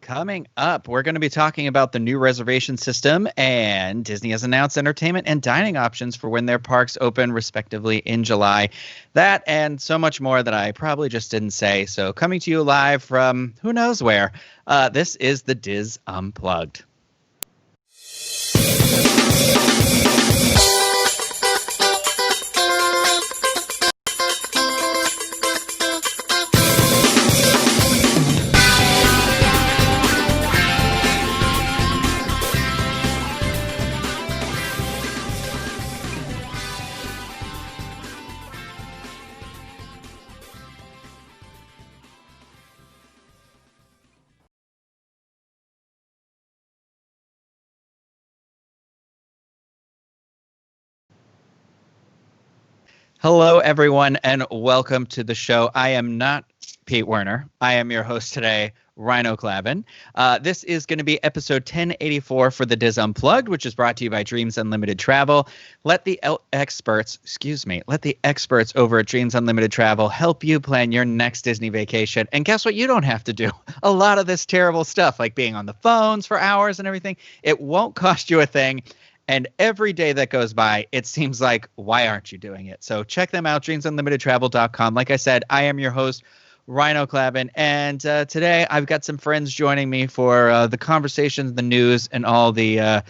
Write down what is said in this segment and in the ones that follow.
Coming up, we're going to be talking about the new reservation system, and Disney has announced entertainment and dining options for when their parks open, respectively, in July. That and so much more that I probably just didn't say. So coming to you live from who knows where, this is the Diz Unplugged. Hello, everyone, and welcome to the show. I am not Pete Werner. I am your host today, Rhino Clavin. This is going to be episode 1084 for the Diz Unplugged, which is brought to you by Dreams Unlimited Travel. Let the experts over at Dreams Unlimited Travel help you plan your next Disney vacation. And guess what? You don't have to do a lot of this terrible stuff, like being on the phones for hours and everything. It won't cost you a thing. And every day that goes by, it seems like, why aren't you doing it? So check them out, dreamsunlimitedtravel.com. Like I said, I am your host, Rhino Clavin. And today I've got some friends joining me for the conversations, the news, and all the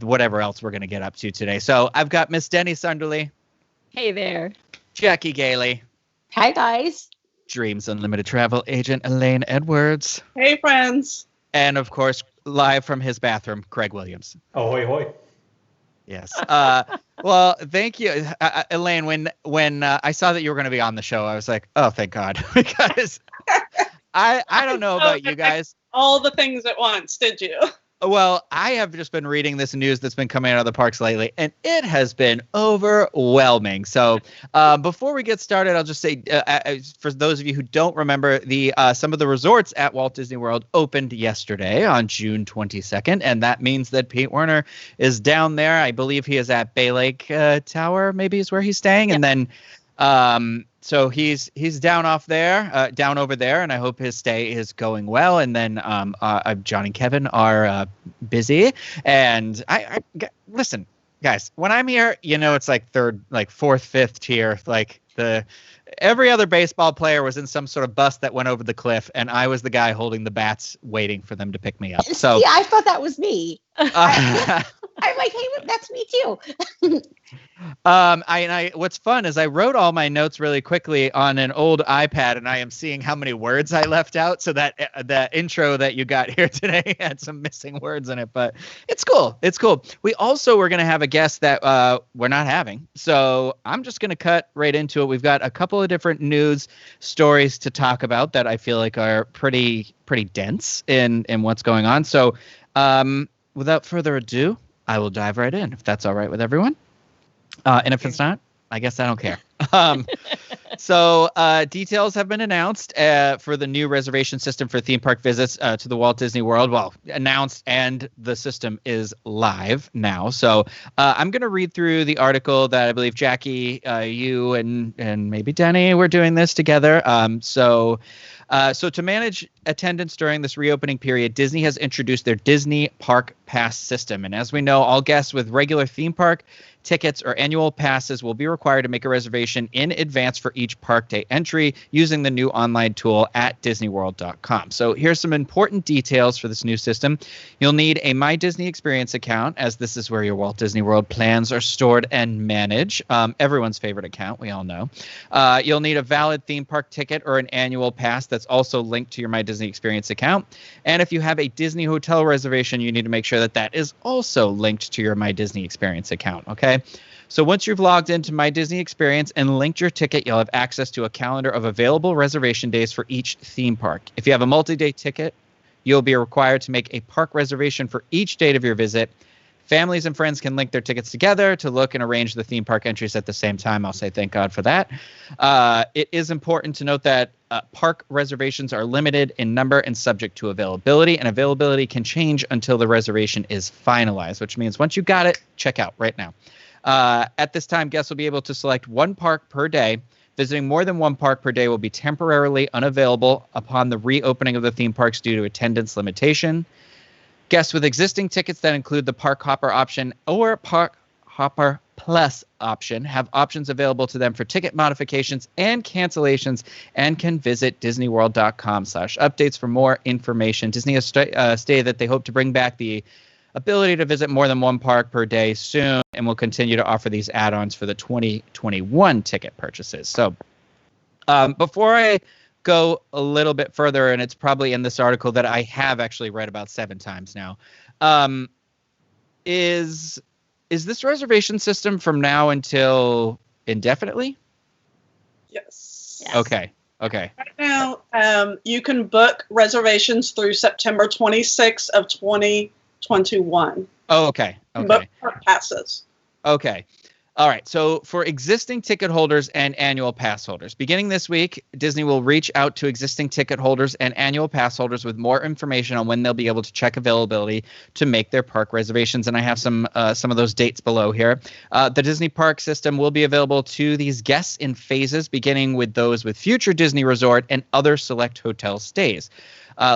whatever else we're going to get up to today. So I've got Miss Denny Sunderly. Hey there. Jackie Gailey. Hi, guys. Dreams Unlimited Travel agent Elaine Edwards. Hey, friends. And, of course, live from his bathroom, Craig Williams. Ahoy, hoy. Yes. Well, thank you, Elaine. When I saw that you were going to be on the show, I was like, oh, thank God. Because I don't know about you guys. All the things at once, did you? Well, I have just been reading this news that's been coming out of the parks lately, and it has been overwhelming. So before we get started, I'll just say, for those of you who don't remember, some of the resorts at Walt Disney World opened yesterday on June 22nd, and that means that Pete Werner is down there. I believe he is at Bay Lake Tower, maybe is where he's staying, and then so he's down over there, and I hope his stay is going well. And then John and Kevin are busy. And I listen, guys, when I'm here, it's like fourth, fifth tier. Like every other baseball player was in some sort of bus that went over the cliff, and I was the guy holding the bats, waiting for them to pick me up. So yeah, I thought that was me. I'm like, hey, that's me too. What's fun is I wrote all my notes really quickly on an old iPad, and I am seeing how many words I left out. So that intro that you got here today had some missing words in it, but it's cool. It's cool. We also were going to have a guest that we're not having. So I'm just going to cut right into it. We've got a couple of different news stories to talk about that I feel like are pretty dense in what's going on. So without further ado, I will dive right in, if that's all right with everyone. And if it's not, I guess I don't care. So details have been announced for the new reservation system for theme park visits to the Walt Disney World. Well, announced, and the system is live now. So I'm going to read through the article that I believe Jackie, you, and maybe Denny were doing this together. So to manage attendance during this reopening period, Disney has introduced their Disney Park Pass system. And as we know, all guests with regular theme park tickets or annual passes will be required to make a reservation in advance for each park day entry using the new online tool at disneyworld.com. So here's some important details for this new system. You'll need a My Disney Experience account, as this is where your Walt Disney World plans are stored and managed. Everyone's favorite account, we all know. You'll need a valid theme park ticket or an annual pass that's also linked to your My Disney Experience account. And if you have a Disney hotel reservation, you need to make sure that is also linked to your My Disney Experience account, okay? So once you've logged into My Disney Experience and linked your ticket, you'll have access to a calendar of available reservation days for each theme park. If you have a multi-day ticket, you'll be required to make a park reservation for each date of your visit. Families and friends can link their tickets together to look and arrange the theme park entries at the same time. I'll say thank God for that. It is important to note that park reservations are limited in number and subject to availability, and availability can change until the reservation is finalized, which means once you got it, check out right now. At this time, guests will be able to select one park per day Visiting more than one park per day will be temporarily unavailable upon the reopening of the theme parks due to attendance limitation. Guests with existing tickets that include the Park Hopper option or Park Hopper Plus option have options available to them for ticket modifications and cancellations and can visit disneyworld.com/updates for more information. Disney has stated that they hope to bring back the ability to visit more than one park per day soon and will continue to offer these add-ons for the 2021 ticket purchases. So before I go a little bit further, and it's probably in this article that I have actually read about 7 times now, is this reservation system from now until indefinitely? Yes. Okay. Right now, you can book reservations through September 26th of 2021. Oh, okay. Book park passes. Okay. All right. So for existing ticket holders and annual pass holders, beginning this week, Disney will reach out to existing ticket holders and annual pass holders with more information on when they'll be able to check availability to make their park reservations. And I have some of those dates below here. The Disney Park system will be available to these guests in phases, beginning with those with future Disney Resort and other select hotel stays.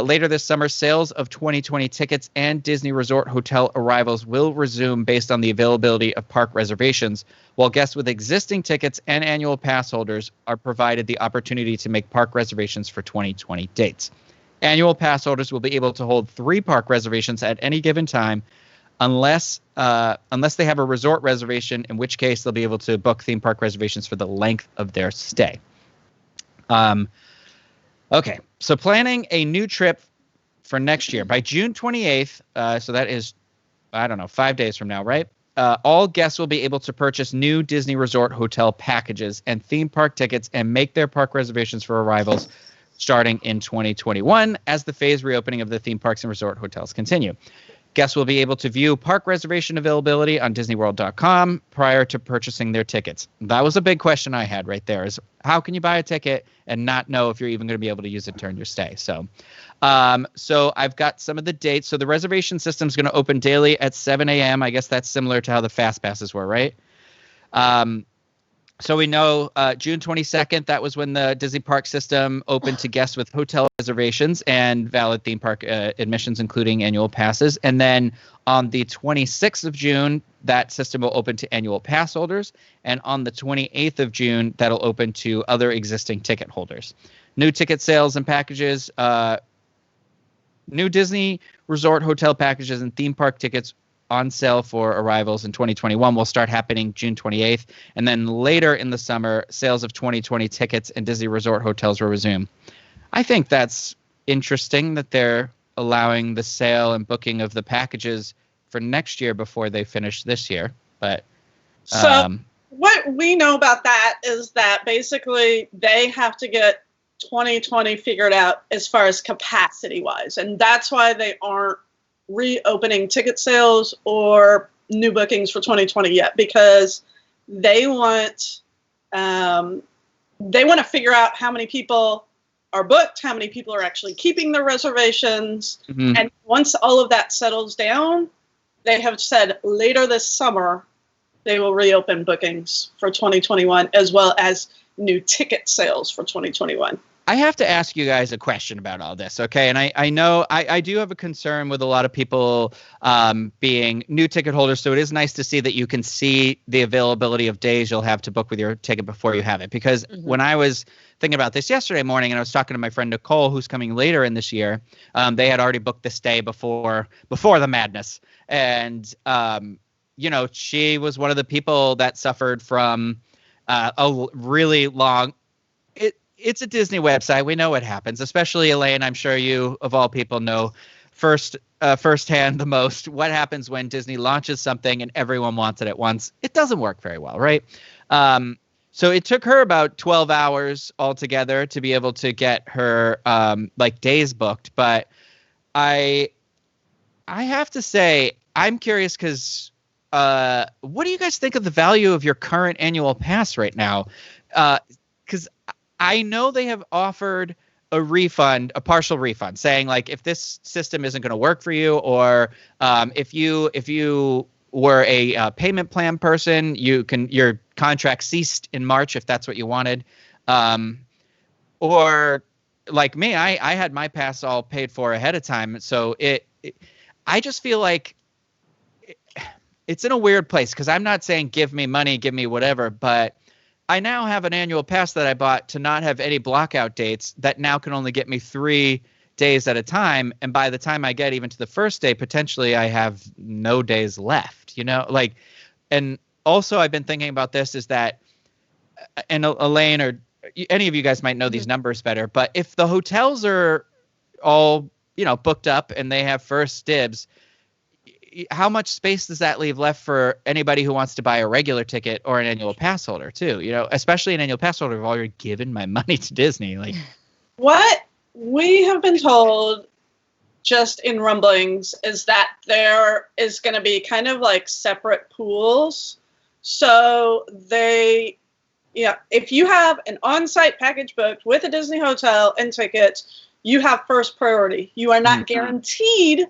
Later this summer, sales of 2020 tickets and Disney Resort hotel arrivals will resume based on the availability of park reservations, while guests with existing tickets and annual pass holders are provided the opportunity to make park reservations for 2020 dates. Annual pass holders will be able to hold 3 park reservations at any given time unless they have a resort reservation, in which case they'll be able to book theme park reservations for the length of their stay. Okay, so planning a new trip for next year. By June 28th, so that is, 5 days from now, right? All guests will be able to purchase new Disney Resort hotel packages and theme park tickets and make their park reservations for arrivals starting in 2021 as the phased reopening of the theme parks and resort hotels continue. Guests will be able to view park reservation availability on DisneyWorld.com prior to purchasing their tickets. That was a big question I had right there, is how can you buy a ticket and not know if you're even going to be able to use it during your stay? So I've got some of the dates. So the reservation system is going to open daily at 7 a.m. I guess that's similar to how the fast passes were, right? So we know June 22nd, that was when the Disney Park system opened to guests with hotel reservations and valid theme park admissions, including annual passes. And then on the 26th of June, that system will open to annual pass holders. And on the 28th of June, that'll open to other existing ticket holders. New ticket sales and packages, new Disney Resort hotel packages and theme park tickets on sale for arrivals in 2021 will start happening June 28th. And then later in the summer, sales of 2020 tickets and Disney Resort hotels will resume. I think that's interesting that they're allowing the sale and booking of the packages for next year before they finish this year. But so what we know about that is that basically they have to get 2020 figured out as far as capacity wise. And that's why they aren't reopening ticket sales or new bookings for 2020 yet, because they want to figure out how many people are booked, how many people are actually keeping their reservations. Mm-hmm. And once all of that settles down, they have said later this summer they will reopen bookings for 2021 as well as new ticket sales for 2021. I have to ask you guys a question about all this, okay? And I know I do have a concern with a lot of people being new ticket holders, so it is nice to see that you can see the availability of days you'll have to book with your ticket before you have it. Because when I was thinking about this yesterday morning and I was talking to my friend Nicole, who's coming later in this year, they had already booked this day before the madness. And, she was one of the people that suffered from a really long... It's a Disney website. We know what happens, especially Elaine. I'm sure you, of all people, know firsthand the most what happens when Disney launches something and everyone wants it at once. It doesn't work very well, right? So it took her about 12 hours altogether to be able to get her days booked. But I have to say, I'm curious because what do you guys think of the value of your current annual pass right now? Because I know they have offered a refund, a partial refund, saying like if this system isn't going to work for you, or if you were a payment plan person, your contract ceased in March if that's what you wanted. Or like me, I had my pass all paid for ahead of time. So I just feel like it's in a weird place because I'm not saying give me money, give me whatever, but I now have an annual pass that I bought to not have any blockout dates that now can only get me 3 days at a time. And by the time I get even to the first day, potentially I have no days left, like, and also I've been thinking about this is that, and Elaine or any of you guys might know these numbers better, but if the hotels are all, booked up and they have first dibs, how much space does that leave left for anybody who wants to buy a regular ticket or an annual pass holder too? Especially an annual pass holder, I've already given my money to Disney. Like, what we have been told just in rumblings is that there is going to be kind of like separate pools. So if you have an on-site package booked with a Disney hotel and tickets, you have first priority. You are not guaranteed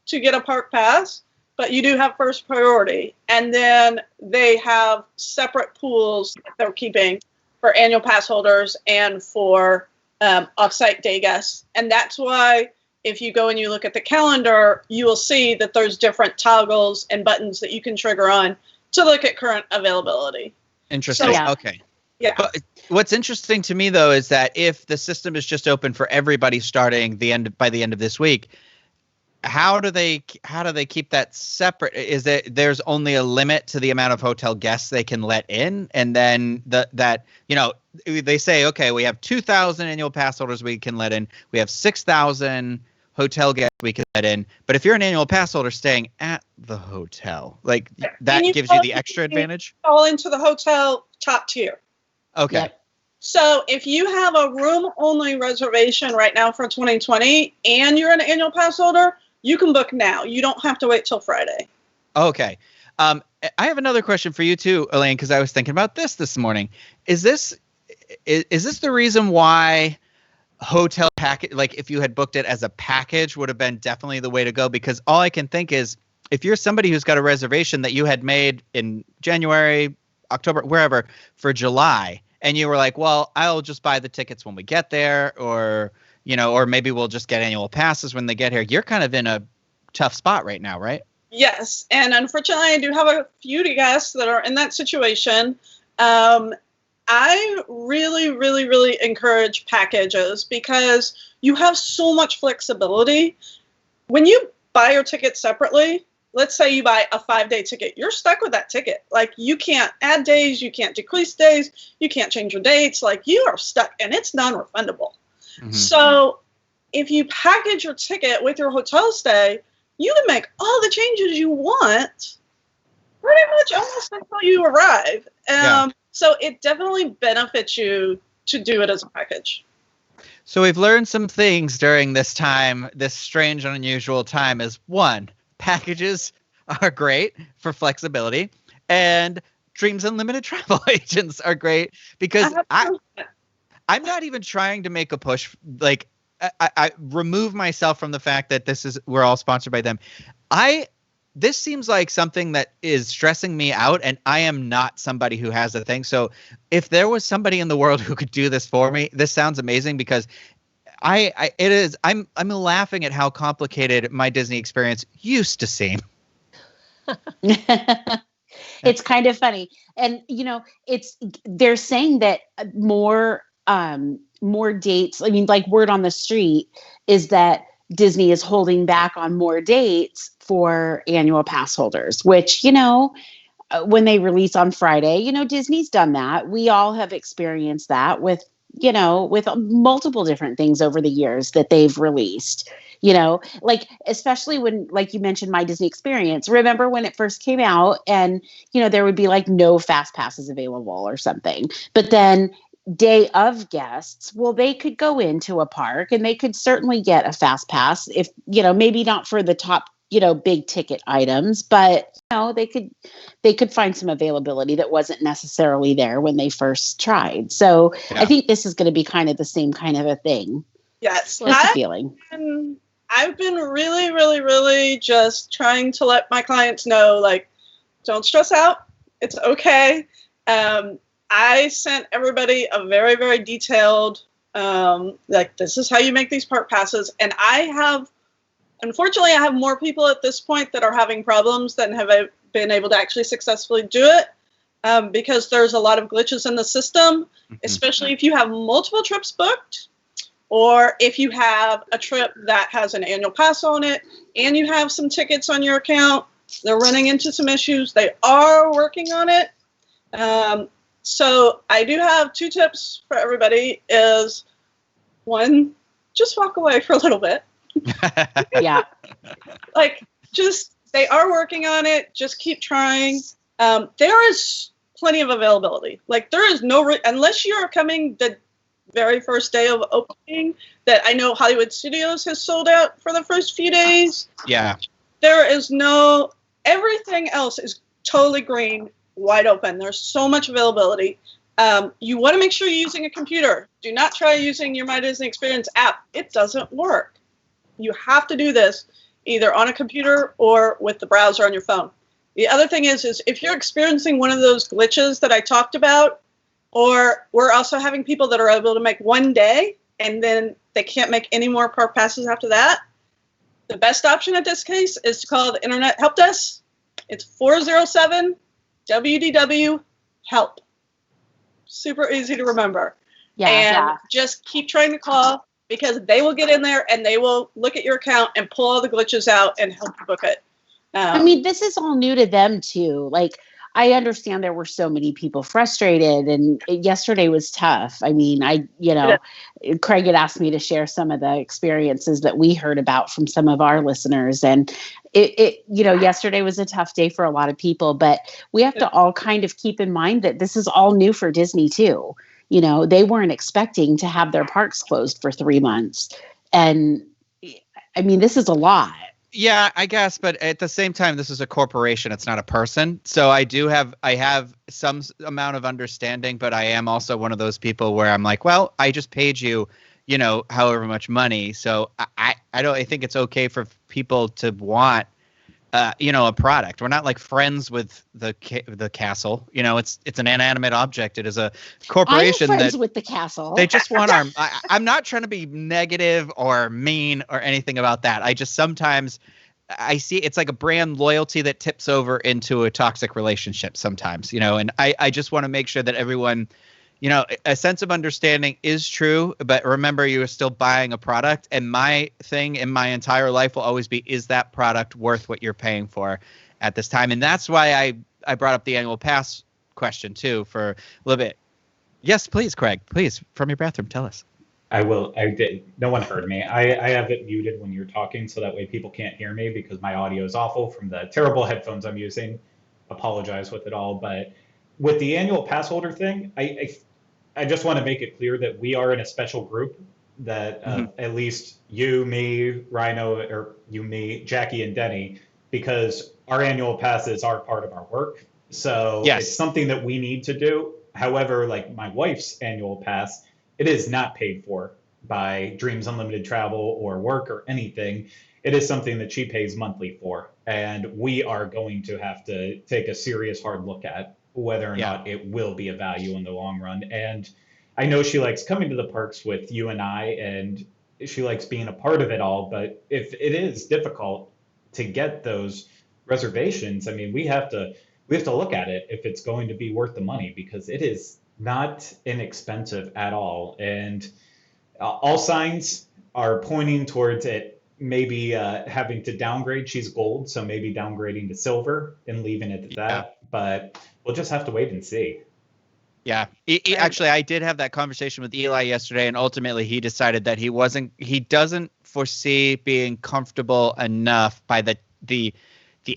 to get a park pass, but you do have first priority. And then they have separate pools that they're keeping for annual pass holders and for off-site day guests. And that's why if you go and you look at the calendar, you will see that there's different toggles and buttons that you can trigger on to look at current availability. Interesting. So, okay. Yeah. But what's interesting to me, though, is that if the system is just open for everybody starting by the end of this week, how do they keep that separate? Is there's only a limit to the amount of hotel guests they can let in, and then they say, okay, we have 2,000 annual pass holders we can let in, we have 6,000 hotel guests we can let in, but if you're an annual pass holder staying at the hotel, like that gives you the extra advantage. Fall into the hotel top tier. Okay. Yep. So if you have a room-only reservation right now for 2020 and you're an annual pass holder, you can book now. You don't have to wait till Friday. Okay. I have another question for you too, Elaine, because I was thinking about this morning. Is this the reason why hotel package, like if you had booked it as a package, would have been definitely the way to go? Because all I can think is if you're somebody who's got a reservation that you had made in January, October, wherever, for July, and you were like, well, I'll just buy the tickets when we get there, or maybe we'll just get annual passes when they get here. You're kind of in a tough spot right now, right? Yes. And unfortunately, I do have a few guests that are in that situation. I really, really, really encourage packages because you have so much flexibility. When you buy your ticket separately, let's say you buy a 5-day ticket, you're stuck with that ticket. Like, you can't add days, you can't decrease days, you can't change your dates. Like, you are stuck, and it's non-refundable. Mm-hmm. So if you package your ticket with your hotel stay, you can make all the changes you want pretty much almost until you arrive. So it definitely benefits you to do it as a package. So we've learned some things during this time, this strange and unusual time. Is one, packages are great for flexibility, and Dreams Unlimited travel agents are great because I'm not even trying to make a push. Like, I remove myself from the fact that we're all sponsored by them. This seems like something that is stressing me out, and I am not somebody who has a thing. So if there was somebody in the world who could do this for me, this sounds amazing because I'm laughing at how complicated my Disney experience used to seem. It's kind of funny. And, they're saying that more dates. I mean, like, word on the street is that Disney is holding back on more dates for annual pass holders, which, when they release on Friday, Disney's done that. We all have experienced that with multiple different things over the years that they've released, like, especially when, like you mentioned, My Disney Experience. Remember when it first came out and, there would be like no fast passes available or something, but then day of guests, well, they could go into a park and they could certainly get a fast pass if, maybe not for the top, big ticket items, but they could find some availability that wasn't necessarily there when they first tried. So yeah. I think this is going to be kind of the same kind of a thing. Yes. That's the feeling. I've been really, really, really just trying to let my clients know, like, don't stress out. It's okay. I sent everybody a very, very detailed, like, this is how you make these park passes. And unfortunately, I have more people at this point that are having problems than have been able to actually successfully do it, because there's a lot of glitches in the system, especially if you have multiple trips booked, or if you have a trip that has an annual pass on it and you have some tickets on your account. They're running into some issues. They are working on it. So I do have 2 tips for everybody. Is one, just walk away for a little bit. Yeah. Like, they are working on it. Just keep trying. There is plenty of availability. Like, there is unless you're coming the very first day of opening, that I know Hollywood Studios has sold out for the first few days. Yeah. There is everything else is totally green, wide open. There's so much availability. You want to make sure you're using a computer. Do not try using your My Disney Experience app. It doesn't work. You have to do this either on a computer or with the browser on your phone. The other thing is if you're experiencing one of those glitches that I talked about, or we're also having people that are able to make one day and then they can't make any more park passes after that, the best option at this case is to call the Internet Help Desk. It's 407 WDW HELP. Super easy to remember. Yeah. Just keep trying to call, because they will get in there and they will look at your account and pull all the glitches out and help you book it. I mean, this is all new to them too. Like, I understand there were so many people frustrated, and yesterday was tough. I mean, Craig had asked me to share some of the experiences that we heard about from some of our listeners. And yesterday was a tough day for a lot of people, but we have to all kind of keep in mind that this is all new for Disney too. They weren't expecting to have their parks closed for 3 months. And I mean, this is a lot. Yeah, I guess, but at the same time, this is a corporation. It's not a person. So I have some amount of understanding, but I am also one of those people where I'm like, well, I just paid you, however much money. So I think it's okay for people to want, a product. We're not like friends with the castle. It's an inanimate object. It is a corporation. I'm friends with the castle. They just want our. I'm not trying to be negative or mean or anything about that. I just sometimes I see it's like a brand loyalty that tips over into a toxic relationship sometimes. And I just want to make sure that everyone. A sense of understanding is true, but remember, you are still buying a product. And my thing in my entire life will always be, is that product worth what you're paying for at this time? And that's why I brought up the annual pass question, too, for a little bit. Yes, please, Craig. Please, from your bathroom, tell us. I will. I did. No one heard me. I have it muted when you're talking, so that way people can't hear me, because my audio is awful from the terrible headphones I'm using. Apologize with it all. But with the annual pass holder thing, I just want to make it clear that we are in a special group, that at least you, me, Rhino, or you, me, Jackie, and Denny, because our annual passes are part of our work. So It's something that we need to do. However, like my wife's annual pass, it is not paid for by Dreams Unlimited Travel or work or anything. It is something that she pays monthly for. And we are going to have to take a serious hard look at whether or not it will be a value in the long run. And I know she likes coming to the parks with you and I, and she likes being a part of it all. But if it is difficult to get those reservations, I mean, we have to look at it if it's going to be worth the money, because it is not inexpensive at all. And all signs are pointing towards it maybe having to downgrade. She's gold, so maybe downgrading to silver and leaving it at that. But we'll just have to wait and see. Yeah. Actually, I did have that conversation with Eli yesterday, and ultimately he decided that he doesn't foresee being comfortable enough by the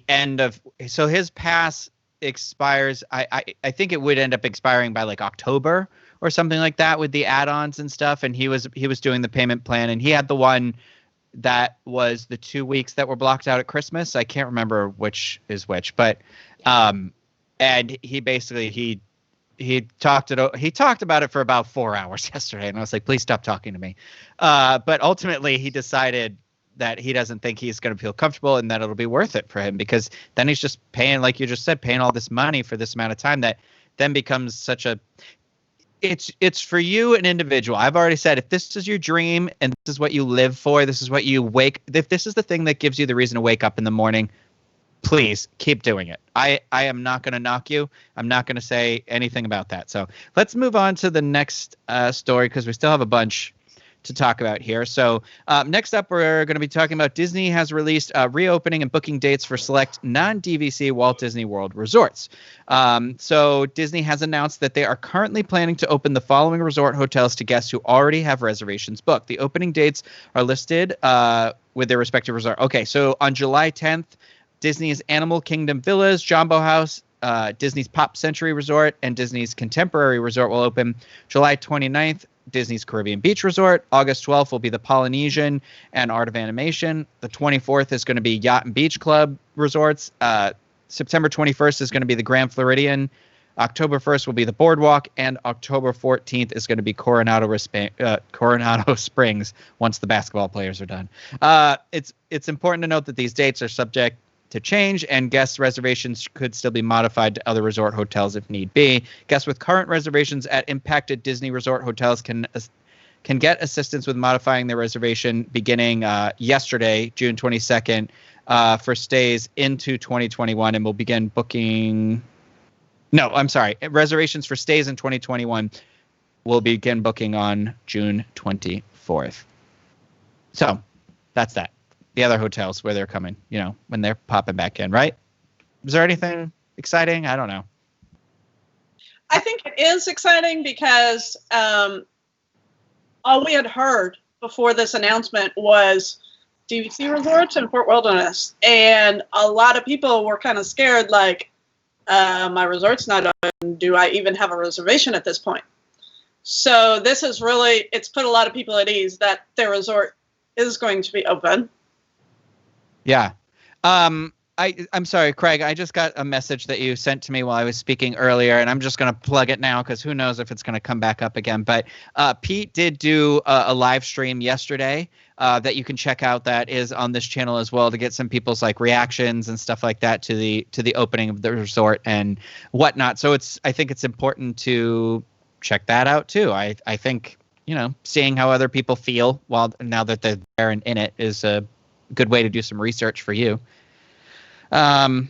end of, so his pass expires. I think it would end up expiring by like October or something like that with the add-ons and stuff. And he was doing the payment plan, and he had the one that was the 2 weeks that were blocked out at Christmas. I can't remember which is which, but and he basically he talked about it for about 4 hours yesterday, and I was like, please stop talking to me. But ultimately he decided that he doesn't think he's going to feel comfortable and that it'll be worth it for him, because then he's just paying, like you just said, paying all this money for this amount of time that then becomes such a it's for you, an individual. I've already said, if this is your dream and this is what you live for, this is what you if this is the thing that gives you the reason to wake up in the morning, please keep doing it. I am not going to knock you. I'm not going to say anything about that. So let's move on to the next story, because we still have a bunch to talk about here. So next up, we're going to be talking about Disney has released reopening and booking dates for select non-DVC Walt Disney World resorts. So Disney has announced that they are currently planning to open the following resort hotels to guests who already have reservations booked. The opening dates are listed with their respective resort. Okay, so on July 10th, Disney's Animal Kingdom Villas, Jambo House, Disney's Pop Century Resort, and Disney's Contemporary Resort will open. July 29th, Disney's Caribbean Beach Resort. August 12th will be the Polynesian and Art of Animation. The 24th is going to be Yacht and Beach Club Resorts. September 21st is going to be the Grand Floridian. October 1st will be the Boardwalk, and October 14th is going to be Coronado Springs once the basketball players are done. It's important to note that these dates are subject to change, and guest reservations could still be modified to other resort hotels if need be. Guests with current reservations at impacted Disney resort hotels can get assistance with modifying their reservation beginning yesterday, June 22nd, for stays into 2021, and will begin booking. No, I'm sorry. Reservations for stays in 2021 will begin booking on June 24th. So that's that. The other hotels where they're coming, when they're popping back in, right? Is there anything exciting? I don't know. I think it is exciting because all we had heard before this announcement was DVC resorts in Fort Wilderness. And a lot of people were kind of scared, like, my resort's not open. Do I even have a reservation at this point? So this is really, it's put a lot of people at ease that their resort is going to be open. Yeah. I'm sorry, Craig, I just got a message that you sent to me while I was speaking earlier, and I'm just going to plug it now because who knows if it's going to come back up again. But Pete did do a live stream yesterday that you can check out, that is on this channel as well, to get some people's reactions and stuff like that to the opening of the resort and whatnot. So I think it's important to check that out too. I think, seeing how other people feel now that they're there and in it is a good way to do some research for you. All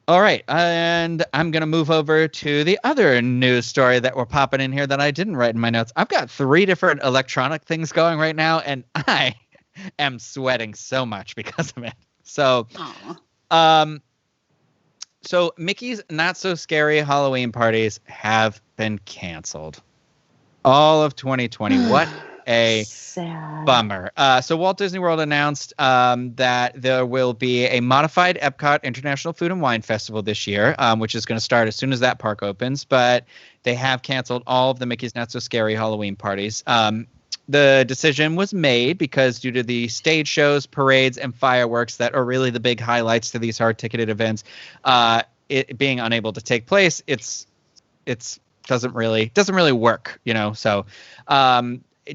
right, and I'm going to move over to the other news story that we're popping in here that I didn't write in my notes. I've got 3 different electronic things going right now, and I am sweating so much because of it. So, so Mickey's Not So Scary Halloween parties have been canceled. All of 2020. What a sad bummer. So Walt Disney World announced that there will be a modified Epcot International Food and Wine Festival this year, which is going to start as soon as that park opens. But they have canceled all of the Mickey's Not So Scary Halloween parties. The decision was made because due to the stage shows, parades, and fireworks that are really the big highlights to these hard-ticketed events, it being unable to take place, it's doesn't really work, So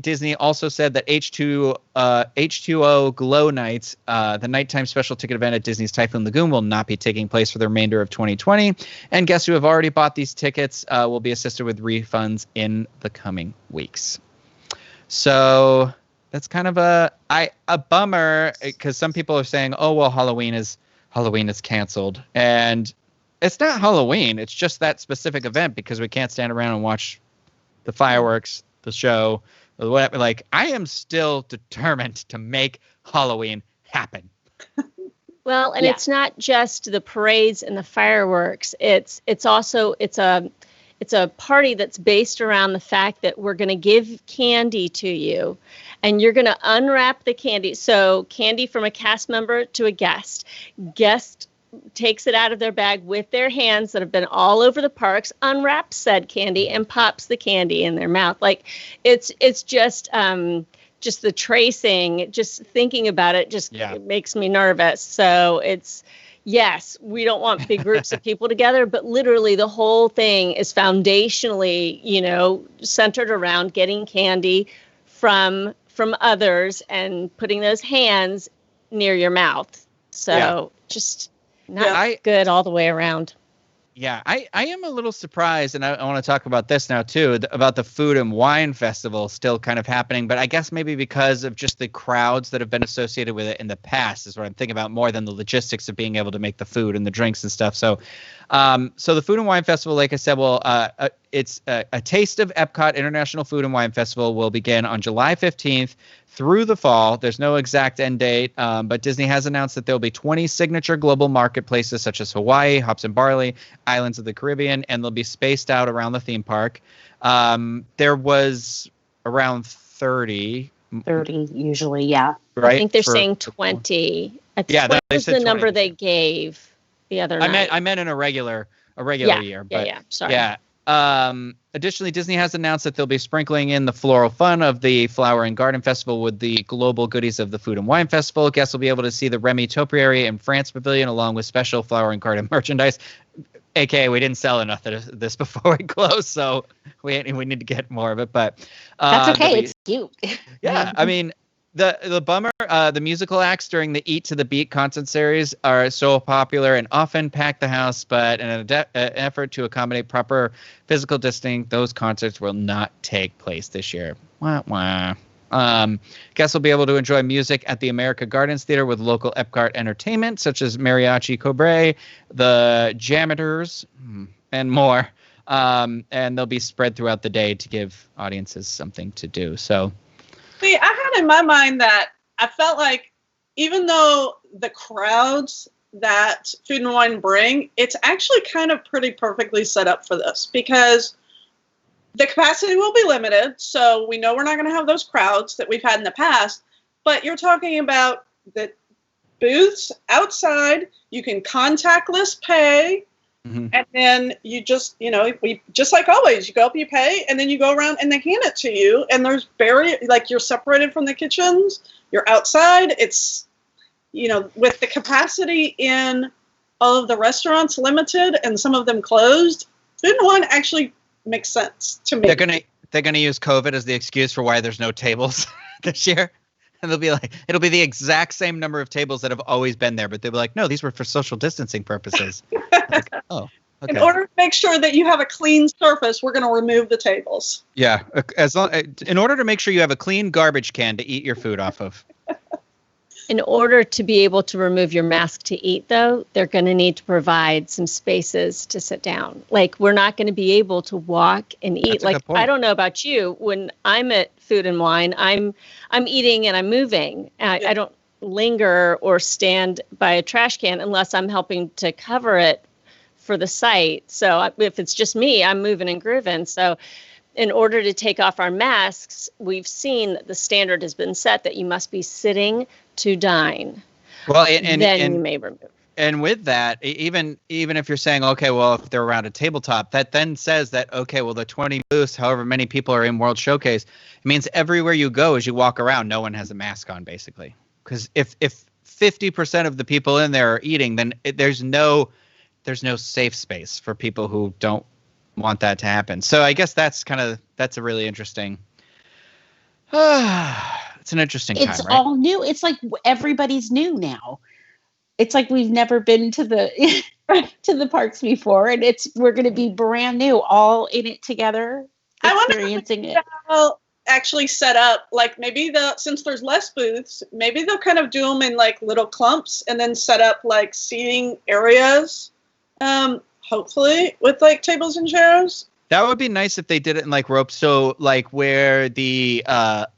Disney also said that H2O Glow Nights, the nighttime special ticket event at Disney's Typhoon Lagoon, will not be taking place for the remainder of 2020. And guests who have already bought these tickets will be assisted with refunds in the coming weeks. So that's kind of a bummer, because some people are saying, oh, well, Halloween is canceled. And it's not Halloween. It's just that specific event, because we can't stand around and watch the fireworks, the show, or whatever. I am still determined to make Halloween happen. Well, and it's not just the parades and the fireworks. It's also a party that's based around the fact that we're going to give candy to you, and you're going to unwrap the candy. So candy from a cast member to a guest. Guest takes it out of their bag with their hands that have been all over the parks, unwraps said candy, and pops the candy in their mouth. It's just the tracing, just thinking about it, it makes me nervous. So yes, we don't want big groups of people together, but literally the whole thing is foundationally, centered around getting candy from others and putting those hands near your mouth. So just not good all the way around. Yeah, I am a little surprised, and I want to talk about this now too, about the Food and Wine Festival still kind of happening, but I guess maybe because of just the crowds that have been associated with it in the past is what I'm thinking about more than the logistics of being able to make the food and the drinks and stuff. So, so the Food and Wine Festival, like I said, it's a taste of Epcot International Food and Wine Festival will begin on July 15th through the fall. There's no exact end date, but Disney has announced that there will be 20 signature global marketplaces such as Hawaii, Hops and Barley, Islands of the Caribbean, and they'll be spaced out around the theme park. There was around 30. 30 usually, yeah. Right? I think they're saying 20. That was the number they gave the other night. I meant in a regular year. But sorry. Yeah. Additionally, Disney has announced that they'll be sprinkling in the floral fun of the Flower and Garden Festival with the global goodies of the Food and Wine Festival. Guests will be able to see the Remy Topiary and France Pavilion along with special Flower and Garden merchandise. AKA, we didn't sell enough of this before we closed, so we need to get more of it. But that's okay. It's cute. Yeah, I mean, the bummer, the musical acts during the Eat to the Beat concert series are so popular and often pack the house, but in an effort to accommodate proper physical distancing, those concerts will not take place this year. Wah, wah. Guests will be able to enjoy music at the America Gardens Theater with local Epcot entertainment, such as Mariachi Cobre, the Jammers, and more. And they'll be spread throughout the day to give audiences something to do. So, see, I had in my mind that I felt like even though the crowds that Food and Wine bring, it's actually kind of pretty perfectly set up for this because the capacity will be limited. So we know we're not going to have those crowds that we've had in the past, but you're talking about the booths outside. You can contactless pay. Mm-hmm. And then you just, we just like always, you go up, you pay, and then you go around and they hand it to you. And there's you're separated from the kitchens. You're outside. It's, with the capacity in all of the restaurants limited and some of them closed, Food and Wine actually makes sense to me. They're gonna use COVID as the excuse for why there's no tables this year. And it'll be the exact same number of tables that have always been there, but they'll be like, no, these were for social distancing purposes. Like, oh, okay. In order to make sure that you have a clean surface, we're going to remove the tables. Yeah, in order to make sure you have a clean garbage can to eat your food off of. In order to be able to remove your mask to eat, though, they're going to need to provide some spaces to sit down. Like, we're not going to be able to walk and eat. Like, I don't know about you. When I'm at Food and Wine, I'm eating and I'm moving. I don't linger or stand by a trash can unless I'm helping to cover it for the site. So if it's just me, I'm moving and grooving. So in order to take off our masks, we've seen that the standard has been set that you must be sitting to dine. Well, then you may remove. And with that, even if you're saying, okay, well, if they're around a tabletop, that then says that, okay, well, the 20 booths, however many people are in World Showcase, it means everywhere you go as you walk around, no one has a mask on, basically. Because if 50% of the people in there are eating, then there's no safe space for people who don't want that to happen. So I guess that's a really interesting. It's an interesting time, It's right? all new. It's like everybody's new now. It's like we've never been to the to the parks before, and we're going to be brand new, all in it together, experiencing it. I'll actually set up maybe since there's less booths, maybe they'll kind of do them in little clumps and then set up seating areas. Hopefully with tables and chairs. That would be nice if they did it in ropes. So where the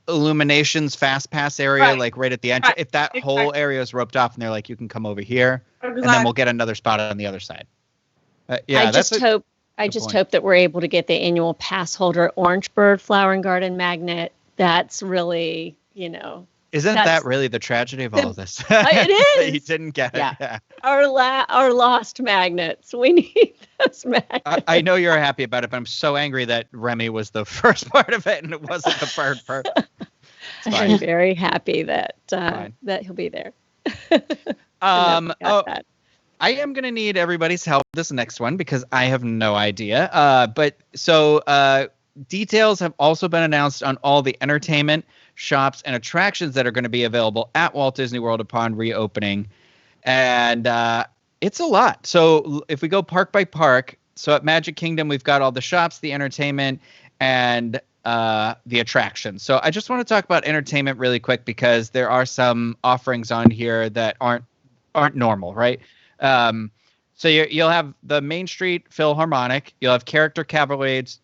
Illuminations Fast Pass area, right at the entrance, if that whole area is roped off and they're like, you can come over here and then we'll get another spot on the other side. I just hope that we're able to get the annual pass holder Orange Bird Flower and Garden magnet. That's really, Isn't that really the tragedy of all of this? It is. That you didn't get it. Yeah. Our lost magnets. We need those magnets. I know you're happy about it, but I'm so angry that Remy was the first part of it and it wasn't the third part. I'm very happy that he'll be there. I am going to need everybody's help with this next one because I have no idea. Details have also been announced on all the entertainment, shops, and attractions that are going to be available at Walt Disney World upon reopening. And It's a lot. So if we go park by park, so at Magic Kingdom, we've got all the shops, the entertainment, and the attractions. So I just want to talk about entertainment really quick because there are some offerings on here that aren't normal, right? So you'll have the Main Street Philharmonic. You'll have character cavalcades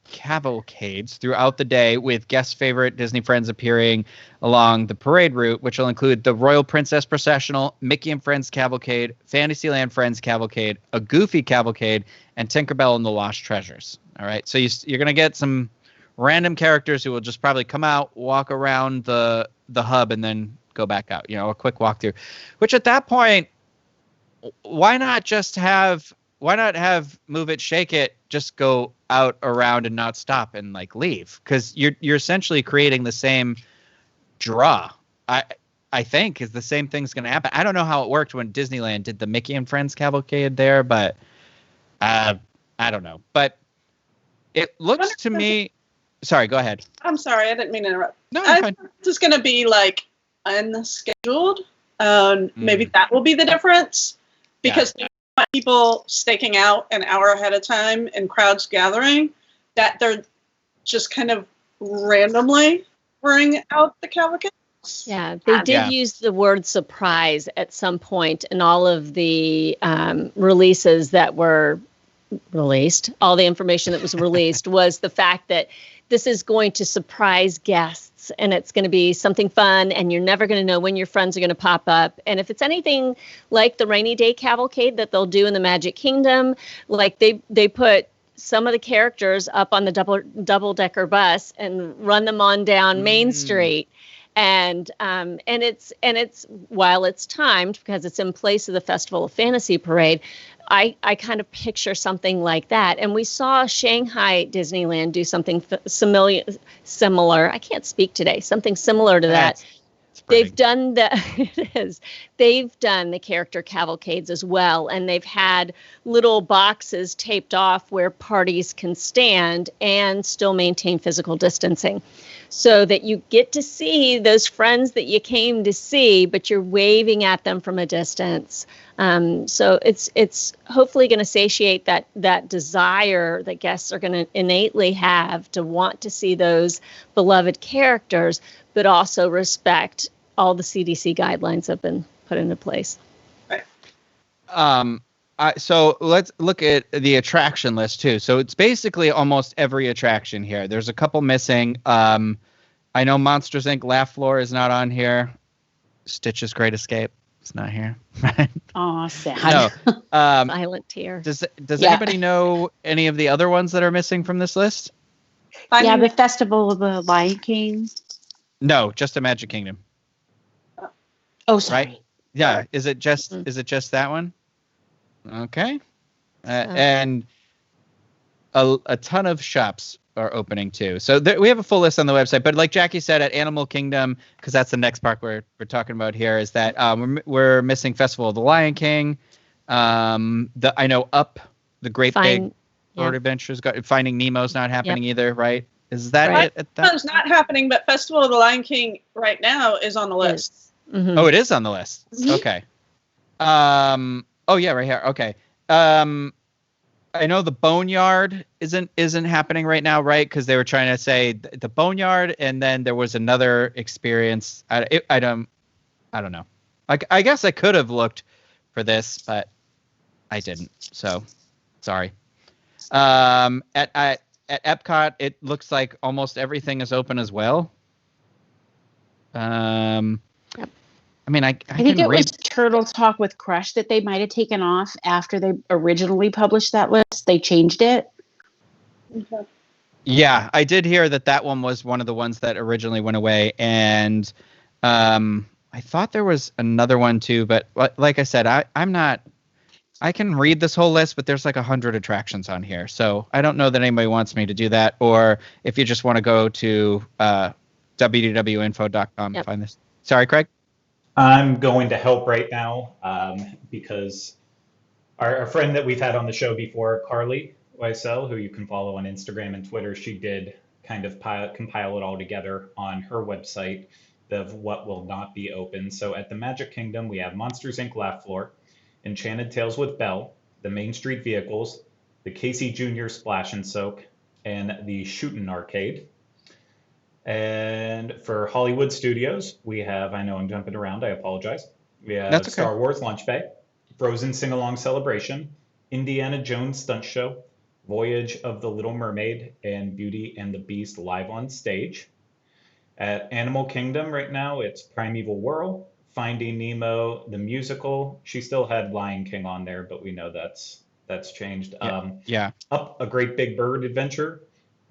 throughout the day with guest favorite Disney friends appearing along the parade route, which will include the Royal Princess Processional, Mickey and Friends Cavalcade, Fantasyland Friends Cavalcade, a Goofy Cavalcade, and Tinkerbell and the Lost Treasures. All right, so you're going to get some random characters who will just probably come out, walk around the hub, and then go back out. A quick walkthrough, which at that point, why not have Move It, Shake It just go out around and not stop and like leave? Because you're essentially creating the same draw. I think is the same thing's going to happen. I don't know how it worked when Disneyland did the Mickey and Friends Cavalcade there, but I don't know. But it looks to me. Sorry, go ahead. I'm sorry, I didn't mean to interrupt. No, I think this is going to be like unscheduled. Maybe that will be the difference. Because they want people staking out an hour ahead of time and crowds gathering, that they're just kind of randomly bring out the cavalcade. Yeah, they did use the word surprise at some point in all of the releases that were released. All the information that was released was the fact that this is going to surprise guests and it's going to be something fun and you're never going to know when your friends are going to pop up. And if it's anything like the Rainy Day Cavalcade that they'll do in the Magic Kingdom, like they put some of the characters up on the double-decker bus and run them on down Main Street. And it's while it's timed because it's in place of the Festival of Fantasy Parade, I kind of picture something like that. And we saw Shanghai Disneyland do something similar. I can't speak today. Something similar to that. They've done They've done the character cavalcades as well, and they've had little boxes taped off where parties can stand and still maintain physical distancing, so that you get to see those friends that you came to see, but you're waving at them from a distance. So it's hopefully going to satiate that desire that guests are going to innately have to want to see those beloved characters, but also respect all the CDC guidelines that have been put into place. Right. So let's look at the attraction list too. So it's basically almost every attraction here. There's a couple missing. I know Monsters Inc. Laugh Floor is not on here. Stitch's Great Escape is not here. Oh, sad. No. Silent tear. Does anybody know any of the other ones that are missing from this list? The Festival of the Lion King. No, just the Magic Kingdom. Oh, sorry. Right? Yeah. Is it just that one? Okay. And a ton of shops are opening too. So we have a full list on the website. But like Jackie said, at Animal Kingdom, because that's the next park we're talking about here, is that we're missing Festival of the Lion King. I know Up, the Great Big World Adventures. Finding Nemo's not happening either, right? Is that it? Nemo's not happening, but Festival of the Lion King right now is on the list. Mm-hmm. Oh, it is on the list. Mm-hmm. Okay. Oh yeah, right here. Okay. I know the Boneyard isn't happening right now, right? Because they were trying to say the Boneyard, and then there was another experience. I don't know. I guess I could have looked for this, but I didn't. So sorry. At Epcot, it looks like almost everything is open as well. Yep. I mean, I think it was Turtle Talk with Crush that they might have taken off after they originally published that list. They changed it. Okay. Yeah, I did hear that one was one of the ones that originally went away, and I thought there was another one too. But like I said, I'm not. I can read this whole list, but there's like 100 attractions on here, so I don't know that anybody wants me to do that. Or if you just want to go to www.info.com and find this. Sorry, Craig. I'm going to help right now because our friend that we've had on the show before, Carly Weissel, who you can follow on Instagram and Twitter, she did kind of compile it all together on her website of what will not be open. So at the Magic Kingdom, we have Monsters Inc. Laugh Floor. Enchanted Tales with Belle, the Main Street Vehicles, the Casey Jr. Splash and Soak, and the Shootin' Arcade. And for Hollywood Studios, we have, I know I'm jumping around, I apologize. We have That's okay. Star Wars Launch Bay, Frozen Sing-Along Celebration, Indiana Jones Stunt Show, Voyage of the Little Mermaid, and Beauty and the Beast live on stage. At Animal Kingdom right now, it's Primeval Whirl, Finding Nemo, the musical. She still had Lion King on there, but we know that's changed. Yeah. Up, A Great Big Bird Adventure,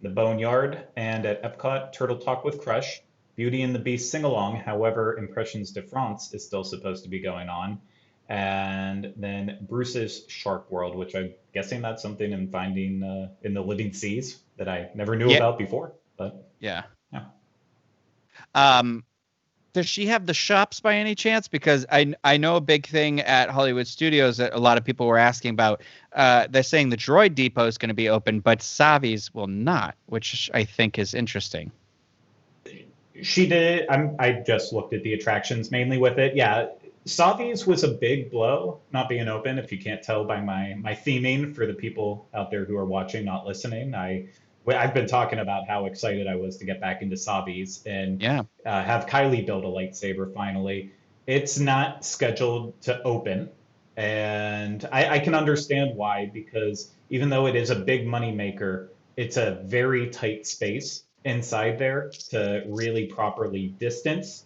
The Boneyard, and at Epcot, Turtle Talk with Crush, Beauty and the Beast Sing-Along. However, Impressions de France is still supposed to be going on. And then Bruce's Shark World, which I'm guessing that's something in Finding in the Living Seas that I never knew about before. But yeah. Yeah. Does she have the shops by any chance? Because I know a big thing at Hollywood Studios that a lot of people were asking about. They're saying the Droid Depot is going to be open, but Savi's will not, which I think is interesting. She did. I just looked at the attractions mainly with it. Yeah, Savi's was a big blow not being open. If you can't tell by my theming for the people out there who are watching, not listening, I've been talking about how excited I was to get back into Savi's and have Kylie build a lightsaber finally. It's not scheduled to open, and I can understand why, because even though it is a big money maker, it's a very tight space inside there to really properly distance.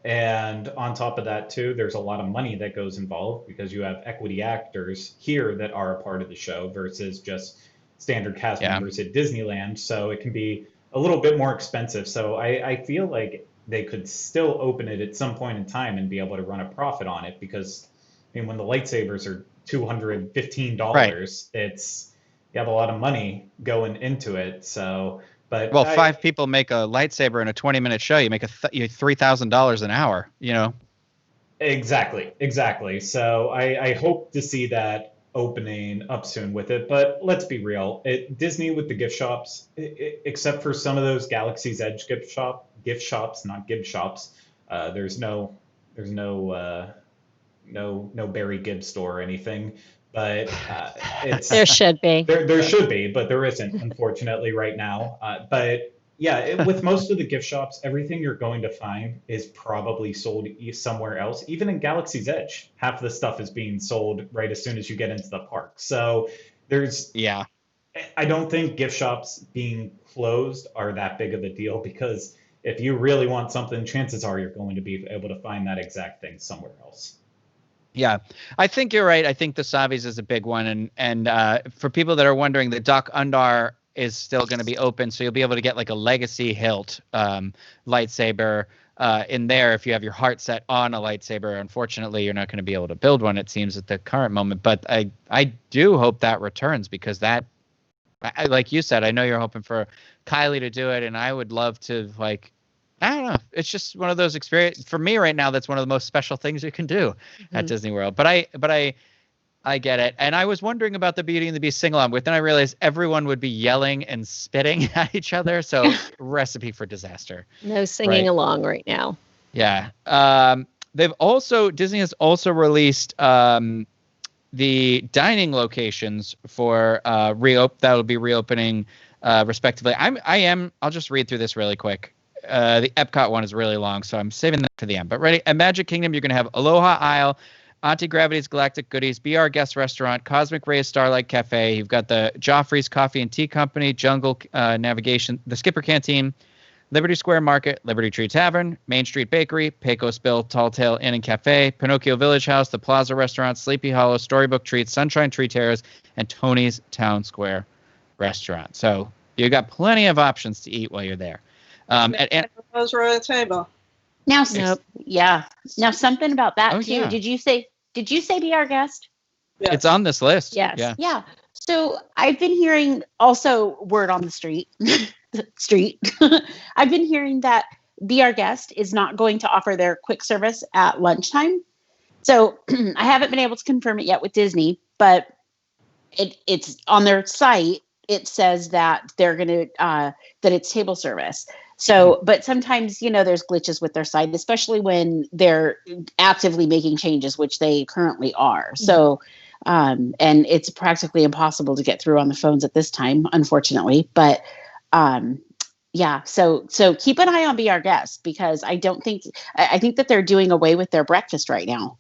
And on top of that, too, there's a lot of money that goes involved because you have equity actors here that are a part of the show versus just standard cast members at Disneyland. So it can be a little bit more expensive. So I feel like they could still open it at some point in time and be able to run a profit on it, because I mean, when the lightsabers are $215, it's, you have a lot of money going into it. So, but well, 5 people make a lightsaber in a 20-minute show. You make $3,000 an hour, you know? Exactly. So I hope to see that opening up soon with it. But let's be real, Disney with the gift shops, except for some of those Galaxy's Edge gift shops, not gift shops. There's no Barry Gibbs store or anything. But it's there should be. There should be, but there isn't, unfortunately, right now. But yeah, with most of the gift shops, everything you're going to find is probably sold somewhere else. Even in Galaxy's Edge, half of the stuff is being sold right as soon as you get into the park. So I don't think gift shops being closed are that big of a deal, because if you really want something, chances are you're going to be able to find that exact thing somewhere else. Yeah, I think you're right. I think the Savi's is a big one. And for people that are wondering, the Doc Undar is still going to be open. So you'll be able to get like a legacy hilt lightsaber in there if you have your heart set on a lightsaber. Unfortunately, you're not going to be able to build one, it seems, at the current moment. But I do hope that returns, because that, like you said, I know you're hoping for Kylie to do it. And I would love to, like, I don't know. It's just one of those experiences for me right now. That's one of the most special things you can do at Disney World. But I get it. And I was wondering about the Beauty and the Beast sing-along, but then I realized everyone would be yelling and spitting at each other. So recipe for disaster. No singing along right now. Yeah. Disney has also released the dining locations for that will be reopening respectively. I'll just read through this really quick. The Epcot one is really long, so I'm saving that to the end. But ready? At Magic Kingdom, you're going to have Aloha Isle, Auntie Gravity's Galactic Goodies, Be Our Guest Restaurant, Cosmic Rays Starlight Cafe. You've got the Joffrey's Coffee and Tea Company, Jungle Navigation, the Skipper Canteen, Liberty Square Market, Liberty Tree Tavern, Main Street Bakery, Pecos Bill, Tall Tale Inn and Cafe, Pinocchio Village House, the Plaza Restaurant, Sleepy Hollow, Storybook Treats, Sunshine Tree Terrace, and Tony's Town Square Restaurant. So you got plenty of options to eat while you're there. Those were at the table. Now, Now, something about that too. Yeah. Did you say Be Our Guest? Yes. It's on this list. Yes. Yeah. So I've been hearing also word on the street. I've been hearing that Be Our Guest is not going to offer their quick service at lunchtime. So I haven't been able to confirm it yet with Disney, but it's on their site. It says that they're going to that it's table service. So, but sometimes, there's glitches with their site, especially when they're actively making changes, which they currently are. So, and it's practically impossible to get through on the phones at this time, unfortunately. But, yeah, so keep an eye on Be Our Guest, because I think that they're doing away with their breakfast right now.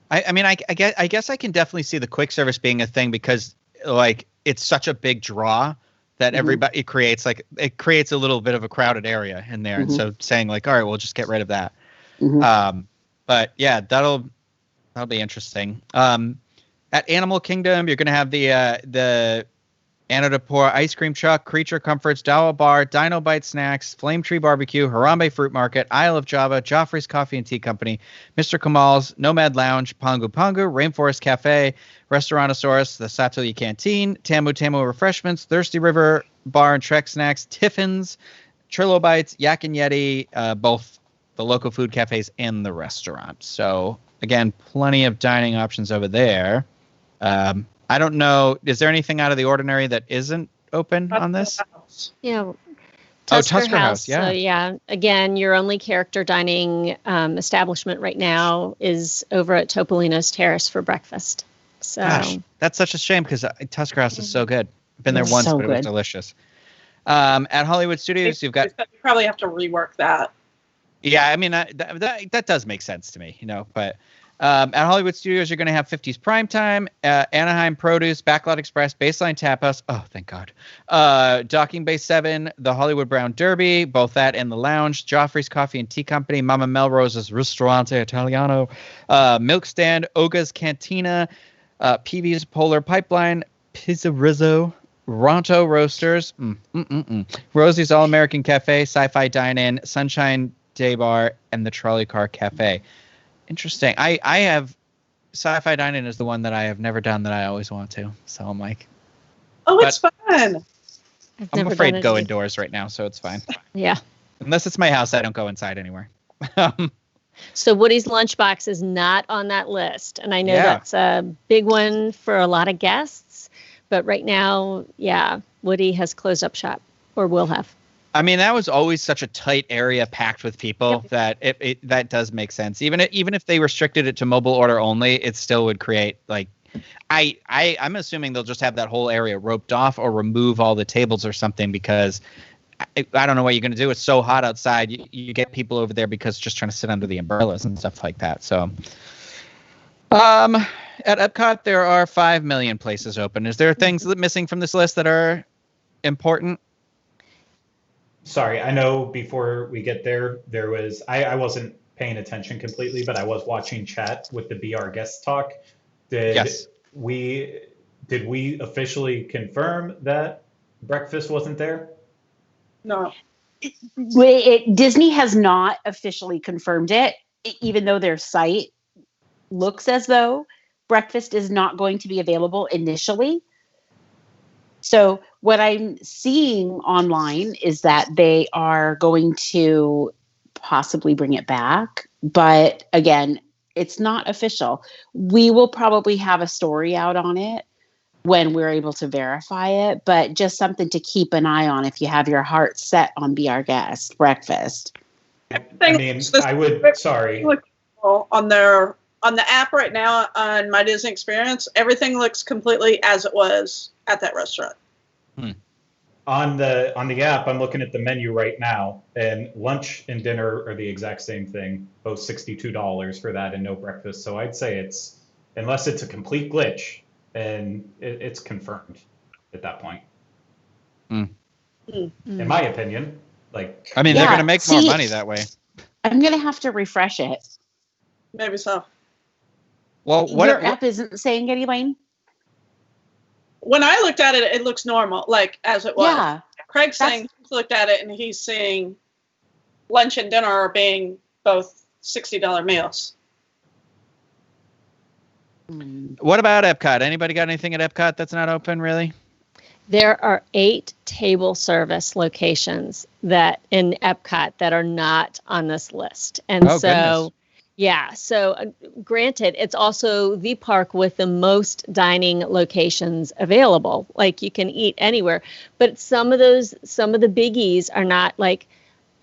I mean, I guess I can definitely see the quick service being a thing, because like it's such a big draw that everybody creates a little bit of a crowded area in there. And so saying like, all right, we'll just get rid of that. But yeah, that'll be interesting. At Animal Kingdom, you're going to have the Anodapur Ice Cream Truck, Creature Comforts, Dawa Bar, Dino Bite Snacks, Flame Tree Barbecue, Harambe Fruit Market, Isle of Java, Joffrey's Coffee and Tea Company, Mr. Kamal's, Nomad Lounge, Pangu Pangu, Rainforest Cafe, Restaurantosaurus, the Satoyi Canteen, Tamu Tamu Refreshments, Thirsty River Bar and Trek Snacks, Tiffin's, Trilobites, Yak and Yeti, both the local food cafes and the restaurant. So again, plenty of dining options over there. I don't know. Is there anything out of the ordinary that isn't open on this? Yeah. Tusker House. Yeah. So yeah, again, your only character dining establishment right now is over at Topolino's Terrace for breakfast. So gosh, that's such a shame, because Tusker House is so good. I've been there once, but it was delicious. At Hollywood Studios, you've got. You probably have to rework that. Yeah, I mean that does make sense to me, but. At Hollywood Studios, you're going to have 50s Primetime, Anaheim Produce, Backlot Express, Baseline Tap House. Oh, thank God. Docking Bay 7, the Hollywood Brown Derby, both that and the Lounge, Joffrey's Coffee and Tea Company, Mama Melrose's Ristorante Italiano, Milk Stand, Oga's Cantina, PV's Polar Pipeline, Pizza Rizzo, Ronto Roasters, Rosie's All-American Cafe, Sci-Fi Dine-In, Sunshine Day Bar, and the Trolley Car Cafe. Interesting. I have Sci-Fi Dining is the one that I have never done that I always want to. So I'm like, it's fun. I'm afraid to go indoors right now, so it's fine. Yeah. Unless it's my house, I don't go inside anywhere. So Woody's Lunchbox is not on that list. And I know that's a big one for a lot of guests. But right now, Woody has closed up shop, or will have. I mean, that was always such a tight area packed with people that that does make sense. Even if they restricted it to mobile order only, it still would create like I'm assuming they'll just have that whole area roped off or remove all the tables or something, because I don't know what you're going to do. It's so hot outside. You get people over there because just trying to sit under the umbrellas and stuff like that. So at Epcot, there are 5 million places open. Is there things missing from this list that are important? Sorry, I know before we get there was, I wasn't paying attention completely, but I was watching chat with the Be Our Guest talk. Did we officially confirm that breakfast wasn't there? No. Disney has not officially confirmed it, even though their site looks as though breakfast is not going to be available initially. So what I'm seeing online is that they are going to possibly bring it back. But again, it's not official. We will probably have a story out on it when we're able to verify it, but just something to keep an eye on if you have your heart set on Be Our Guest breakfast. I mean, I would, sorry. On the app right now on My Disney Experience, everything looks completely as it was at that restaurant. On the app, I'm looking at the menu right now, and lunch and dinner are the exact same thing, both $62 for that and no breakfast. So I'd say it's, unless it's a complete glitch, and it's confirmed at that point. In my opinion, like, I mean, they're going to make more money that way. I'm going to have to refresh it. Maybe so. Well, your app isn't saying it, Elaine? When I looked at it, it looks normal, like as it was. Yeah. Craig's saying he's looked at it and he's seeing lunch and dinner are being both $60 meals. What about Epcot? Anybody got anything at Epcot that's not open, really? There are 8 table service locations that in Epcot that are not on this list. And goodness. Yeah. So granted, it's also the park with the most dining locations available. Like you can eat anywhere, but some of the biggies are not like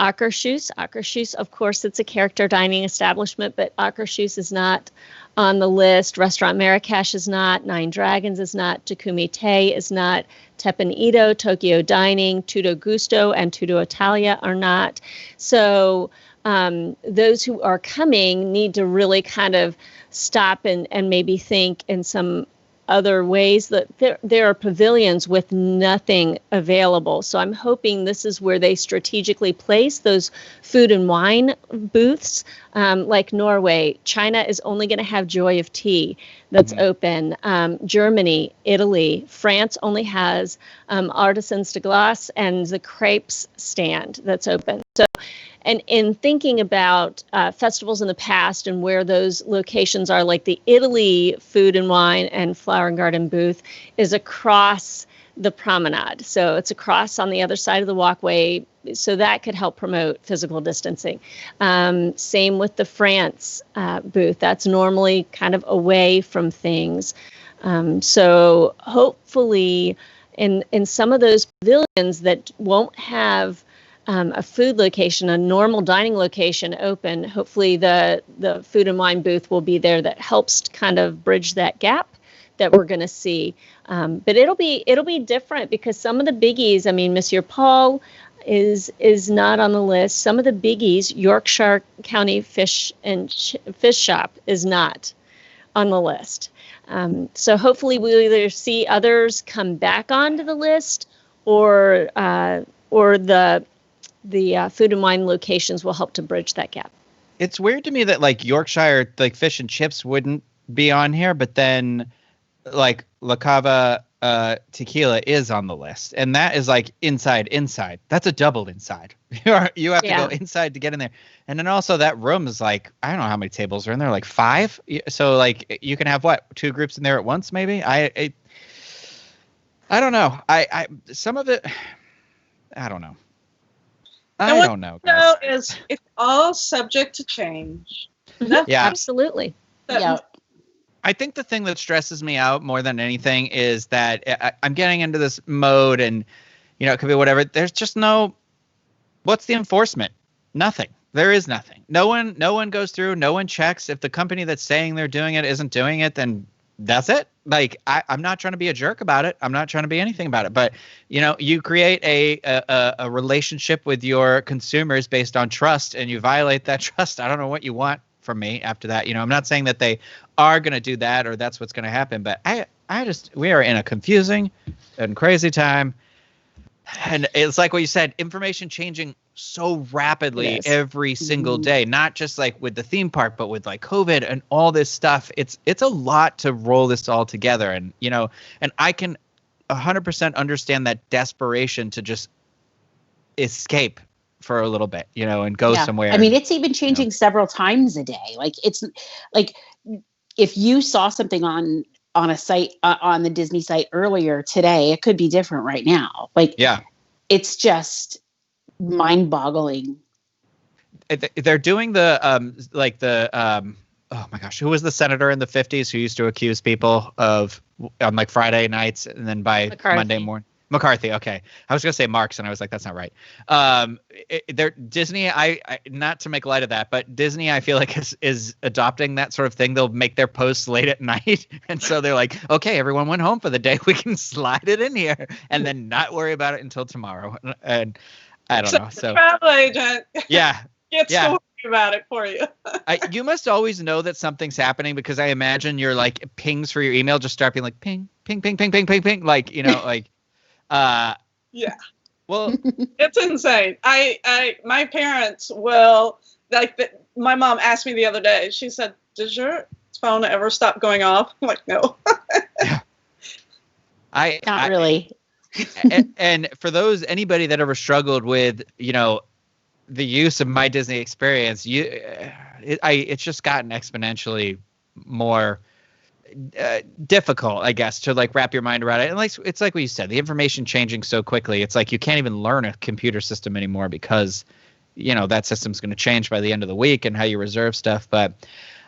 Akershus. Akershus, of course, it's a character dining establishment, but Akershus is not on the list. Restaurant Marrakesh is not. Nine Dragons is not. Takumi Te is not. Teppan Edo, Tokyo Dining, Tutto Gusto, and Tutto Italia are not. So those who are coming need to really kind of stop and maybe think in some other ways that there are pavilions with nothing available. So I'm hoping this is where they strategically place those food and wine booths, like Norway. China is only going to have Joy of Tea that's open. Germany, Italy, France only has Artisans de Glace and the crepes stand that's open. So, and in thinking about festivals in the past and where those locations are, like the Italy Food and Wine and Flower and Garden booth is across the promenade. So it's across on the other side of the walkway. So that could help promote physical distancing. Same with the France booth. That's normally kind of away from things. So hopefully in some of those pavilions that won't have a food location, a normal dining location open, hopefully the food and wine booth will be there that helps kind of bridge that gap that we're going to see. But it'll be different because some of the biggies, I mean, Monsieur Paul is not on the list. Some of the biggies, Yorkshire County Fish Shop is not on the list. So hopefully we'll either see others come back onto the list or the food and wine locations will help to bridge that gap. It's weird to me that like Yorkshire, like fish and chips wouldn't be on here, but then like La Cava tequila is on the list. And that is like inside. That's a double inside. You have to go inside to get in there. And then also that room is like, I don't know how many tables are in there, like 5. So like you can have 2 groups in there at once, maybe. I don't know. Some of it, I don't know. I don't know. No, it's all subject to change. Yeah, absolutely. Yeah. I think the thing that stresses me out more than anything is that I'm getting into this mode, and it could be whatever. There's just what's the enforcement? Nothing. There is nothing. No one goes through. No one checks. If the company that's saying they're doing it isn't doing it, then that's it. Like I'm not trying to be a jerk about it. I'm not trying to be anything about it. But you create a relationship with your consumers based on trust, and you violate that trust. I don't know what you want from me after that. I'm not saying that they are going to do that or that's what's going to happen. But we are in a confusing and crazy time, and it's like what you said. Information changing so rapidly every single day, not just like with the theme park, but with like COVID and all this stuff. It's a lot to roll this all together. And, and I can 100% understand that desperation to just escape for a little bit, and go somewhere. I mean, it's even changing several times a day. Like it's like if you saw something on a site, on the Disney site earlier today, it could be different right now. Like, it's just mind-boggling. They're doing the oh my gosh, who was the senator in the 50s who used to accuse people of on like Friday nights and then by McCarthy. Monday morning? McCarthy. Okay, I was gonna say Marx, and I was like, that's not right. Disney. I not to make light of that, but Disney, I feel like is adopting that sort of thing. They'll make their posts late at night, and so they're like, okay, everyone went home for the day. We can slide it in here, and then not worry about it until tomorrow. And I don't know. So the travel agent, gets to worry about it for you. You must always know that something's happening because I imagine your like pings for your email just start being like ping, ping, ping, ping, ping, ping, ping, like like. Well, it's insane. My parents will my mom asked me the other day. She said, "Does your phone ever stop going off?" I'm like, "No." Not really. And for anybody that ever struggled with the use of My Disney Experience, it's just gotten exponentially more difficult, I guess, to like wrap your mind around it. And like it's like what you said, the information changing so quickly. It's like you can't even learn a computer system anymore because that system's going to change by the end of the week and how you reserve stuff. But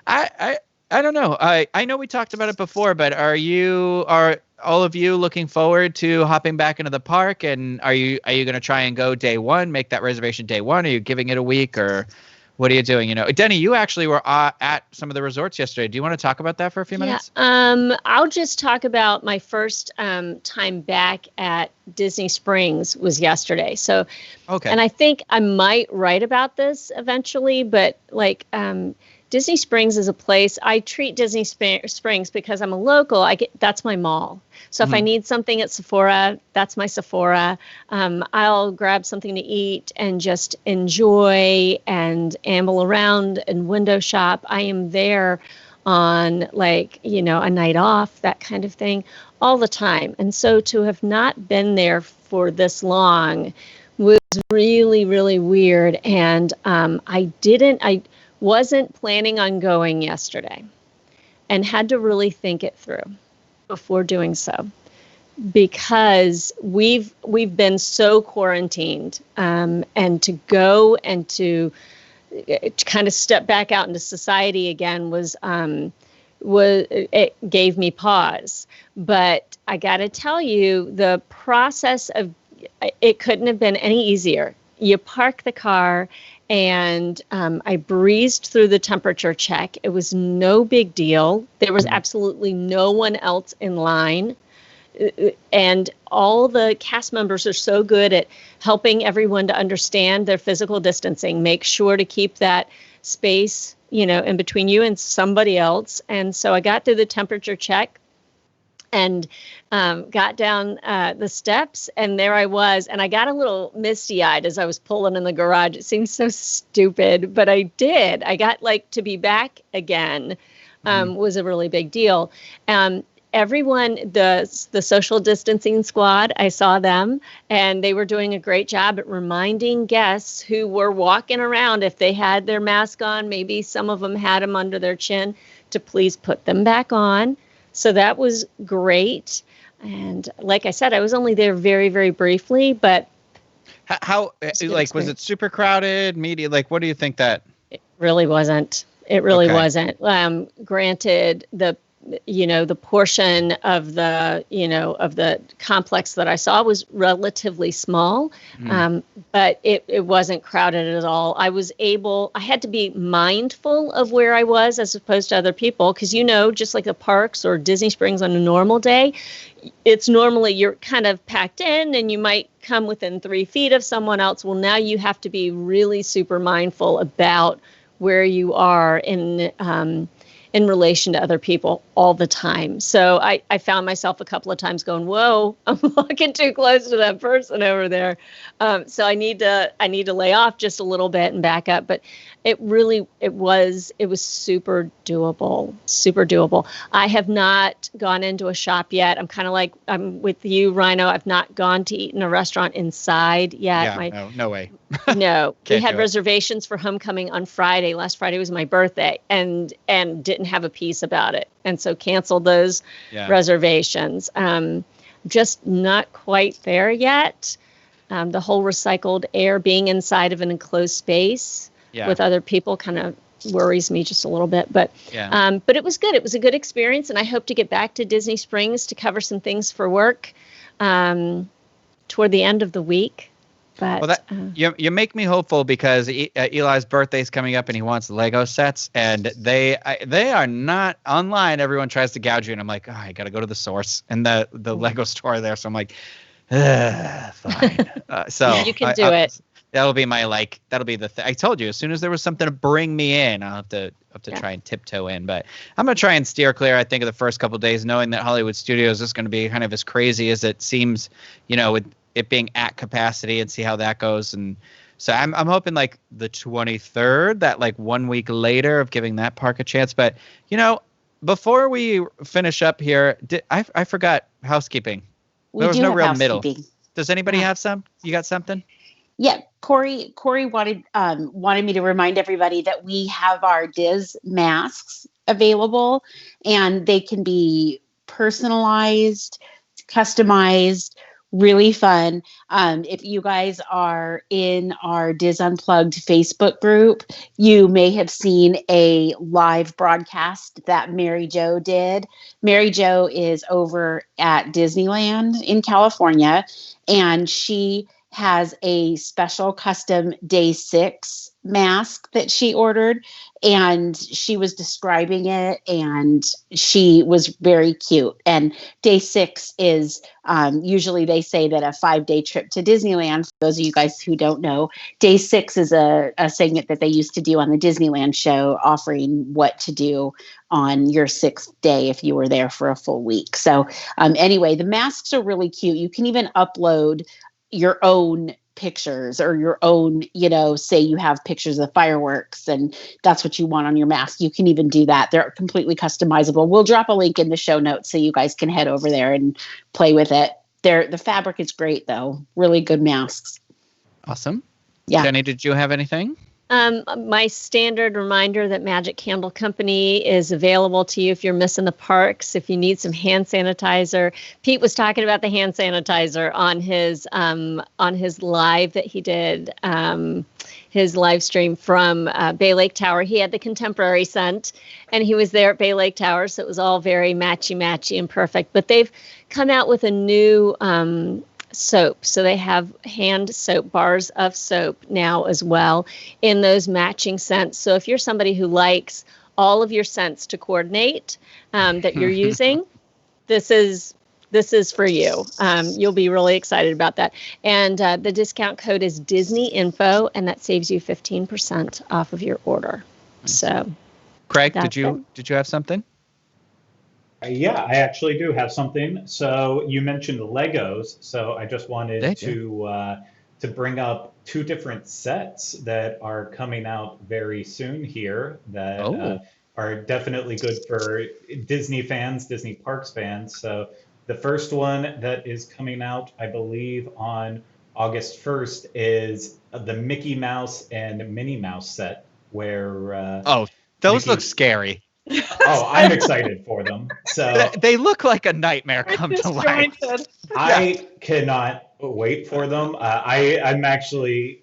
I don't know. I know we talked about it before, but are all of you looking forward to hopping back into the park? And are you going to try and go day one, make that reservation day one? Are you giving it a week, or what are you doing? Denny, you actually were at some of the resorts yesterday. Do you want to talk about that for a few minutes? I'll just talk about my first time back at Disney Springs was yesterday. So, okay. And I think I might write about this eventually, but Disney Springs is a place I treat Disney Springs because I'm a local. That's my mall. So if I need something at Sephora, that's my Sephora. I'll grab something to eat and just enjoy and amble around and window shop. I am there on a night off, that kind of thing, all the time. And so to have not been there for this long was really, really weird. And I wasn't planning on going yesterday and had to really think it through before doing so, because we've been so quarantined, and to go and to kind of step back out into society again was it gave me pause. But I got to tell you, the process of it couldn't have been any easier. You park the car, and I breezed through the temperature check. It was no big deal. There was absolutely no one else in line. And all the cast members are so good at helping everyone to understand their physical distancing. Make sure to keep that space, in between you and somebody else. And so I got through the temperature check and got down the steps, and there I was. And I got a little misty-eyed as I was pulling in the garage. It seems so stupid, but I did. I got to be back again was a really big deal. Everyone, the social distancing squad, I saw them, and they were doing a great job at reminding guests who were walking around, if they had their mask on, maybe some of them had them under their chin, to please put them back on. So that was great. And like I said, I was only there very, very briefly, but how was it super crowded, media? What do you think that? It really wasn't. It really wasn't. Granted, the portion of the complex that I saw was relatively small, but it wasn't crowded at all. I had to be mindful of where I was as opposed to other people, because just like the parks or Disney Springs on a normal day, it's normally you're kind of packed in and you might come within 3 feet of someone else. Well, now you have to be really super mindful about where you are in relation to other people all the time. So I found myself a couple of times going, whoa, I'm walking too close to that person over there. So I need to lay off just a little bit and back up. But it was super doable. I have not gone into a shop yet. I'm kind of I'm with you, Rhino. I've not gone to eat in a restaurant inside yet. Yeah, no way. No, we had reservations for homecoming on Friday. Last Friday was my birthday, and didn't have a piece about it, and so canceled those reservations. Just not quite there yet. The whole recycled air, being inside of an enclosed space with other people, kind of worries me just a little bit. But but it was good. It was a good experience, and I hope to get back to Disney Springs to cover some things for work toward the end of the week. But you make me hopeful, because Eli's birthday is coming up and he wants Lego sets, and they are not online. Everyone tries to gouge you, and I'm like, I got to go to the source and the Lego store there. So I'm like, fine. So you can do it. That'll be that'll be the thing. I told you, as soon as there was something to bring me in, I'll have to try and tiptoe in. But I'm going to try and steer clear, I think, of the first couple of days, knowing that Hollywood Studios is going to be kind of as crazy as it seems, with it being at capacity, and see how that goes. And so I'm hoping the 23rd, that 1 week later, of giving that park a chance. But before we finish up here, I forgot housekeeping. There was no real middle. Does anybody have some? You got something? Yeah, Corey wanted me to remind everybody that we have our Diz masks available, and they can be personalized, customized really fun. If you guys are in our Diz Unplugged Facebook group, you may have seen a live broadcast that Mary Jo did. Mary Jo is over at Disneyland in California, and she has a special custom day 6 mask that she ordered, and she was describing it, and she was very cute. And day 6 is usually they say that a 5-day trip to Disneyland, for those of you guys who don't know, day 6 is a segment that they used to do on the Disneyland show, offering what to do on your 6th day if you were there for a full week. So anyway, the masks are really cute. You can even upload your own pictures or your own, say you have pictures of fireworks and that's what you want on your mask. You can even do that. They're completely customizable. We'll drop a link in the show notes so you guys can head over there and play with it. The fabric is great though. Really good masks. Awesome. Yeah. Jenny, did you have anything? My standard reminder that Magic Candle Company is available to you if you're missing the parks, if you need some hand sanitizer. Pete was talking about the hand sanitizer on his live that he did, his live stream from Bay Lake Tower. He had the contemporary scent, and he was there at Bay Lake Tower, so it was all very matchy and perfect. But they've come out with a new soap. So they have hand soap, bars of soap now as well in those matching scents. So if you're somebody who likes all of your scents to coordinate that you're using, this is for you. You'll be really excited about that. And the discount code is Disney Info, and that saves you 15% off of your order. So, Craig, did you have something? Yeah, I actually do have something. So you mentioned Legos, so I just wanted to bring up 2 different sets that are coming out very soon here that are definitely good for Disney fans, Disney Parks fans. So the first one that is coming out, I believe, on August 1st is the Mickey Mouse and Minnie Mouse set, where those look scary. Oh, I'm excited for them. So they look like a nightmare come to life. I cannot wait for them. I'm actually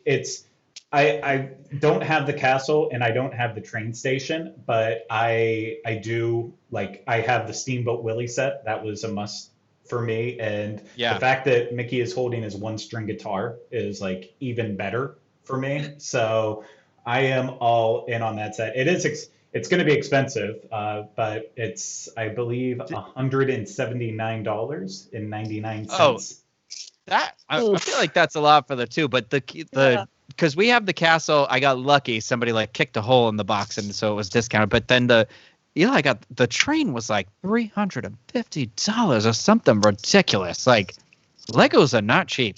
I don't have the castle and I don't have the train station, but I do I have the Steamboat Willie set. That was a must for me, and the fact that Mickey is holding his 1-string guitar is even better for me. So I am all in on that set. It's going to be expensive, but it's, I believe, $179.99. Oh, I feel like that's a lot for the 2, but because we have the castle, I got lucky. Somebody kicked a hole in the box, and so it was discounted. But then I got the train was $350 or something ridiculous. Legos are not cheap.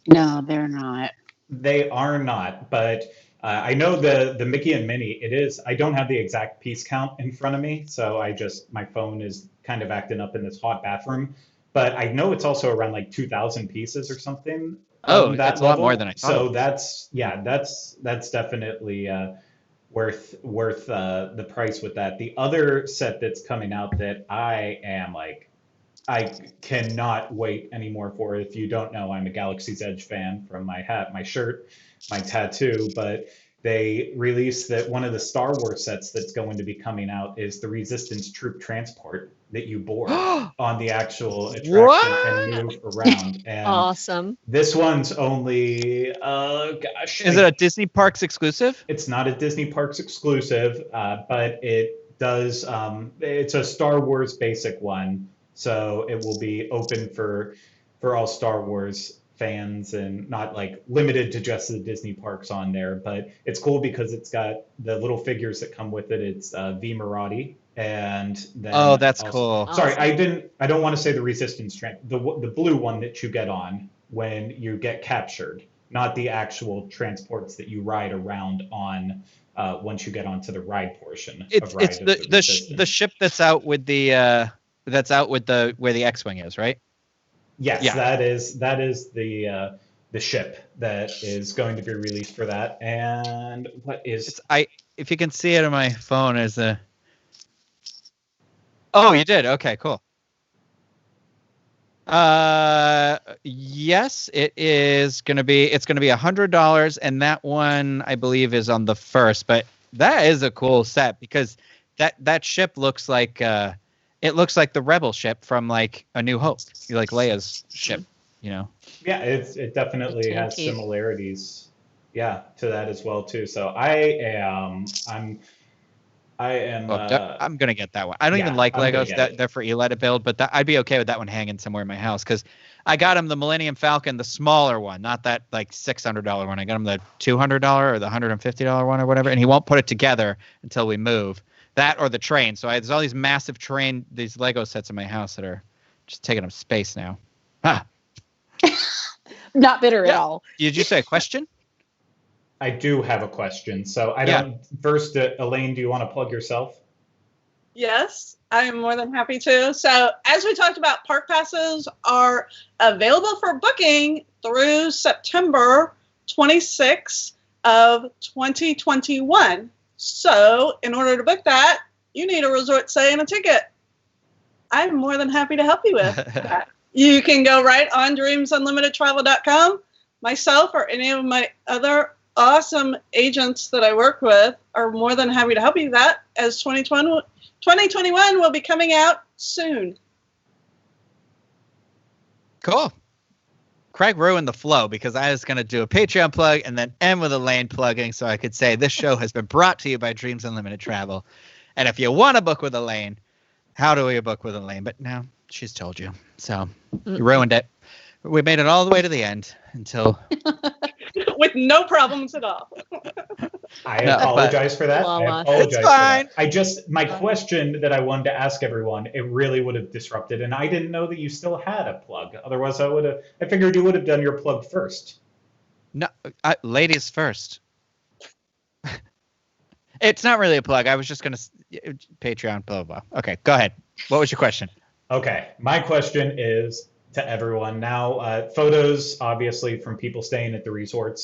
No, they're not. They are not, but. I know the Mickey and Minnie, it is, I don't have the exact piece count in front of me, so my phone is kind of acting up in this hot bathroom, but I know it's also around 2,000 pieces or something. Oh, that's a lot more than I thought. So that's definitely worth the price with that. The other set that's coming out that I am I cannot wait anymore for. If you don't know, I'm a Galaxy's Edge fan from my hat, my shirt, my tattoo, but they released that one of the Star Wars sets that's going to be coming out is the Resistance Troop Transport that you board on the actual attraction and move around. And awesome. This one's only, is it a Disney Parks exclusive? It's not a Disney Parks exclusive, but it does, it's a Star Wars basic one. So it will be open for all Star Wars fans and not limited to just the Disney parks on there. But it's cool because it's got the little figures that come with it. It's V Marati, and then that's cool. Sorry, awesome. I don't want to say the Resistance the blue one that you get on when you get captured, not the actual transports that you ride around on once you get onto the ride portion. It's the ship that's out with the. That's out with where the X-wing is, right? Yes, yeah. That is the ship that is going to be released for that. And what is if you can see it on my phone as a. Oh, you did. Okay, cool. Yes, it's gonna be $100, and that one I believe is on the first. But that is a cool set because that ship looks like it looks like the Rebel ship from like A New Hope, like Leia's ship, you know. Yeah, it definitely has similarities. Yeah, to that as well too. So I'm I'm gonna get that one. I don't even like Legos. They're for Eli to build, but I'd be okay with that one hanging somewhere in my house because I got him the Millennium Falcon, the smaller one, not that like $600 one. I got him the $200 or the $150 one or whatever, and he won't put it together until we move. That or the train. So there's all these massive these Lego sets in my house that are just taking up space now. Ah. Not bitter at all. Did you say a question? I do have a question. So first, Elaine, do you want to plug yourself? Yes, I am more than happy to. So as we talked about, park passes are available for booking through September 26th of 2021. So in order to book that, you need a resort stay and a ticket. I'm more than happy to help you with that. You can go right on dreamsunlimitedtravel.com. Myself or any of my other awesome agents that I work with are more than happy to help you with that, as 2021 will be coming out soon. Cool. Craig ruined the flow because I was going to do a Patreon plug and then end with Elaine plugging so I could say this show has been brought to you by Dreams Unlimited Travel. And if you want to book with Elaine, how do we book with Elaine? But now she's told you. So you ruined it. We made it all the way to the end until... With no problems at all. I apologize for that. I apologize it's fine. For that. My question that I wanted to ask everyone, it really would have disrupted, and I didn't know that you still had a plug. Otherwise, I figured you would have done your plug first. No, ladies first. It's not really a plug. I was just going to Patreon, blah, blah, blah. Okay, go ahead. What was your question? Okay, my question is to everyone now. Photos, obviously, from people staying at the resorts,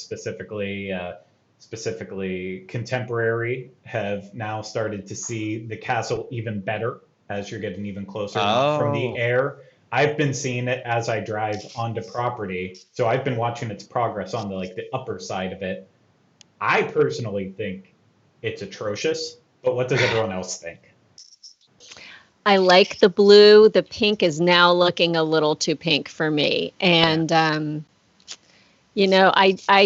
specifically contemporary, have now started to see the castle even better as you're getting even closer from the air. I've been seeing it as I drive onto property, so I've been watching its progress on the upper side of it. I personally think it's atrocious, but what does everyone else think? I like the blue. The pink is now looking a little too pink for me. And, I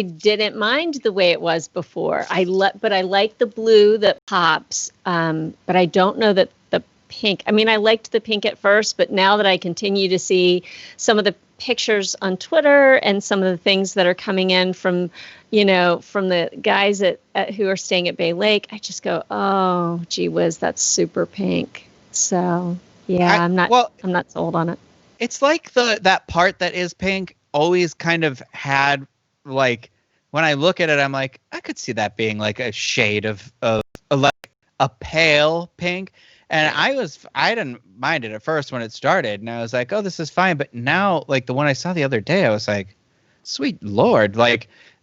didn't mind the way it was before. But I like the blue that pops. But I don't know that the pink, I liked the pink at first, but now that I continue to see some of the pictures on Twitter and some of the things that are coming in from the guys who are staying at Bay Lake, I just go, oh, gee whiz, that's super pink. So I'm not sold on it. It's like that part that is pink always kind of had when I look at it, I'm like, I could see that being like a shade of like a pale pink. And I didn't mind it at first when it started, and I was like, oh, this is fine. But now, like the one I saw the other day, I was like, sweet Lord,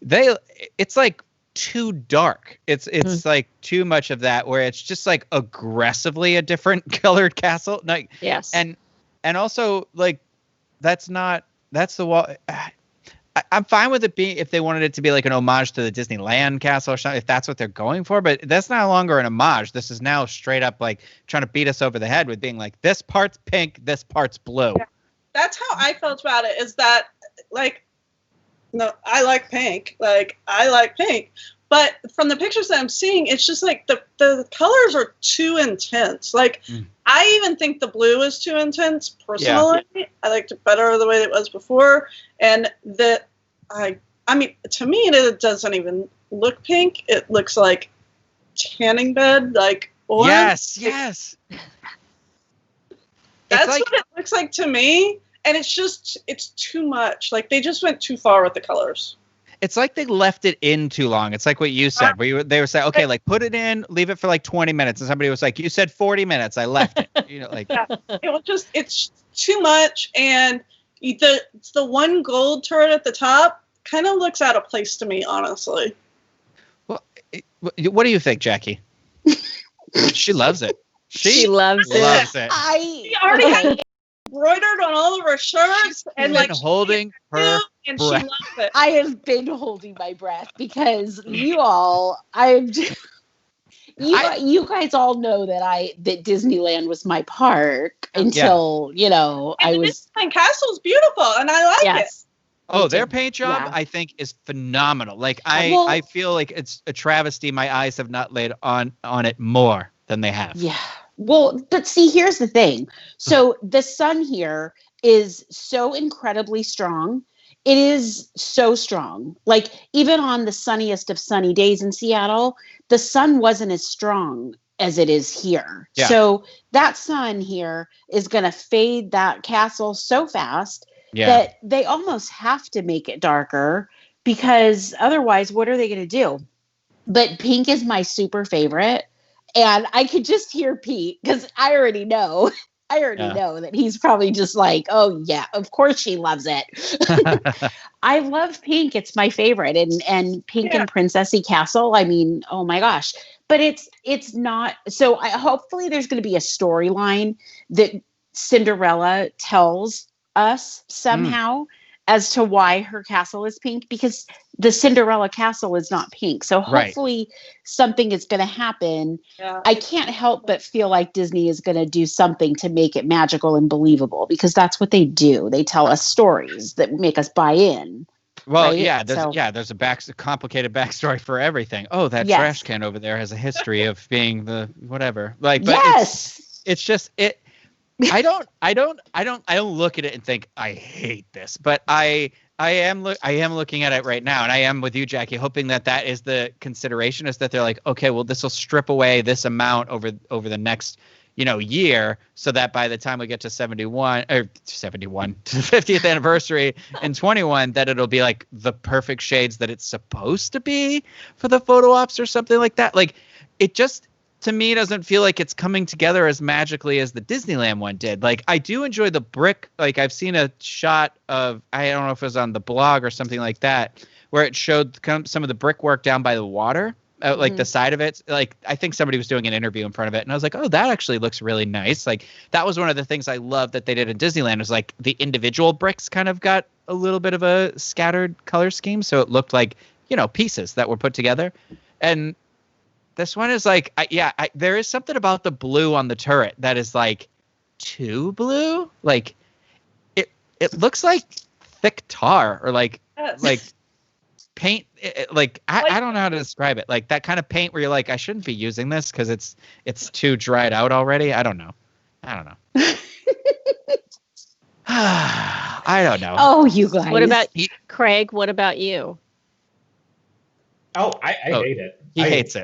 it's like too dark. It's like too much of that where it's just like aggressively a different colored castle. Yes. And also that's the wall. I'm fine with it being, if they wanted it to be like an homage to the Disneyland castle or something, if that's what they're going for, but that's no longer an homage. This is now straight up like trying to beat us over the head with being like, this part's pink, this part's blue. Yeah. That's how I felt about it, is that no, I like pink. But from the pictures that I'm seeing, it's just like the colors are too intense. I even think the blue is too intense personally. Yeah. I liked it better the way it was before. And to me, it doesn't even look pink. It looks like tanning bed, like orange. Yes. That's what it looks like to me. And it's too much. Like, they just went too far with the colors. It's like they left it in too long. It's like what you said, where they were saying, okay, put it in, leave it for 20 minutes. And somebody was like, you said 40 minutes. I left it. Yeah. It's too much. And the one gold turret at the top kind of looks out of place to me, honestly. Well, what do you think, Jackie? She loves it. She loves it. I already have embroidered on all of her shirts, and like holding her and breath. she loves it. I have been holding my breath because you guys all know that Disneyland was my park until I was. And Castle's beautiful, and I like it. Oh, their paint job, I think, is phenomenal. Like I feel like it's a travesty. My eyes have not laid on it more than they have. Yeah. Well, but see, here's the thing. So the sun here is so incredibly strong. It is so strong. Like even on the sunniest of sunny days in Seattle, the sun wasn't as strong as it is here. Yeah. So that sun here is going to fade that castle so fast that they almost have to make it darker, because otherwise, what are they going to do? But pink is my super favorite. And I could just hear Pete, because I already know that he's probably just like, oh yeah, of course she loves it. I love pink. It's my favorite. And pink and Princessy Castle. I mean, oh my gosh. But it's not. So hopefully there's going to be a storyline that Cinderella tells us somehow as to why her castle is pink, because the Cinderella castle is not pink. So hopefully something is going to happen. Yeah. I can't help but feel like Disney is going to do something to make it magical and believable, because that's what they do. They tell us stories that make us buy in. Well, right? There's a complicated backstory for everything. Oh, that trash can over there has a history of being the whatever. Like, but it's just it. I don't look at it and think I hate this, but I am looking at it right now, and I am with you, Jackie, hoping that is the consideration, is that they're like, okay, well, this will strip away this amount over the next year, so that by the time we get to 71 to the 50th anniversary in 21, that it'll be like the perfect shades that it's supposed to be for the photo ops or something like that. Like, it just, to me, doesn't feel like it's coming together as magically as the Disneyland one did. Like, I do enjoy the brick. Like, I've seen a shot of, I don't know if it was on the blog or something like that, where it showed some of the brickwork down by the water, like the side of it. Like, I think somebody was doing an interview in front of it, and I was like, oh, that actually looks really nice. Like, that was one of the things I loved that they did in Disneyland, was like the individual bricks kind of got a little bit of a scattered color scheme, so it looked like, pieces that were put together. And this one is like, there is something about the blue on the turret that is like too blue. Like, it looks like thick tar, or like paint. I don't know how to describe it. Like that kind of paint where you're like, I shouldn't be using this because it's too dried out already. I don't know. I don't know. Oh, you guys. What about Craig? What about you? Oh, I hate it. He hates it.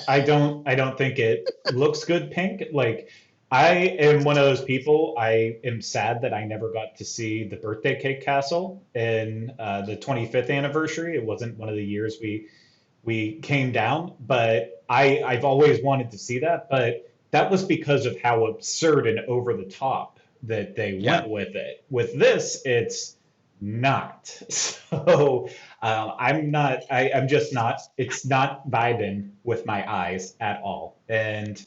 I don't think it looks good pink. Like, I am one of those people. I am sad that I never got to see the birthday cake castle in the 25th anniversary. It wasn't one of the years we came down, but I've always wanted to see that. But that was because of how absurd and over the top that they went with it. With this, it's not. So I'm just not, it's not vibing with my eyes at all. And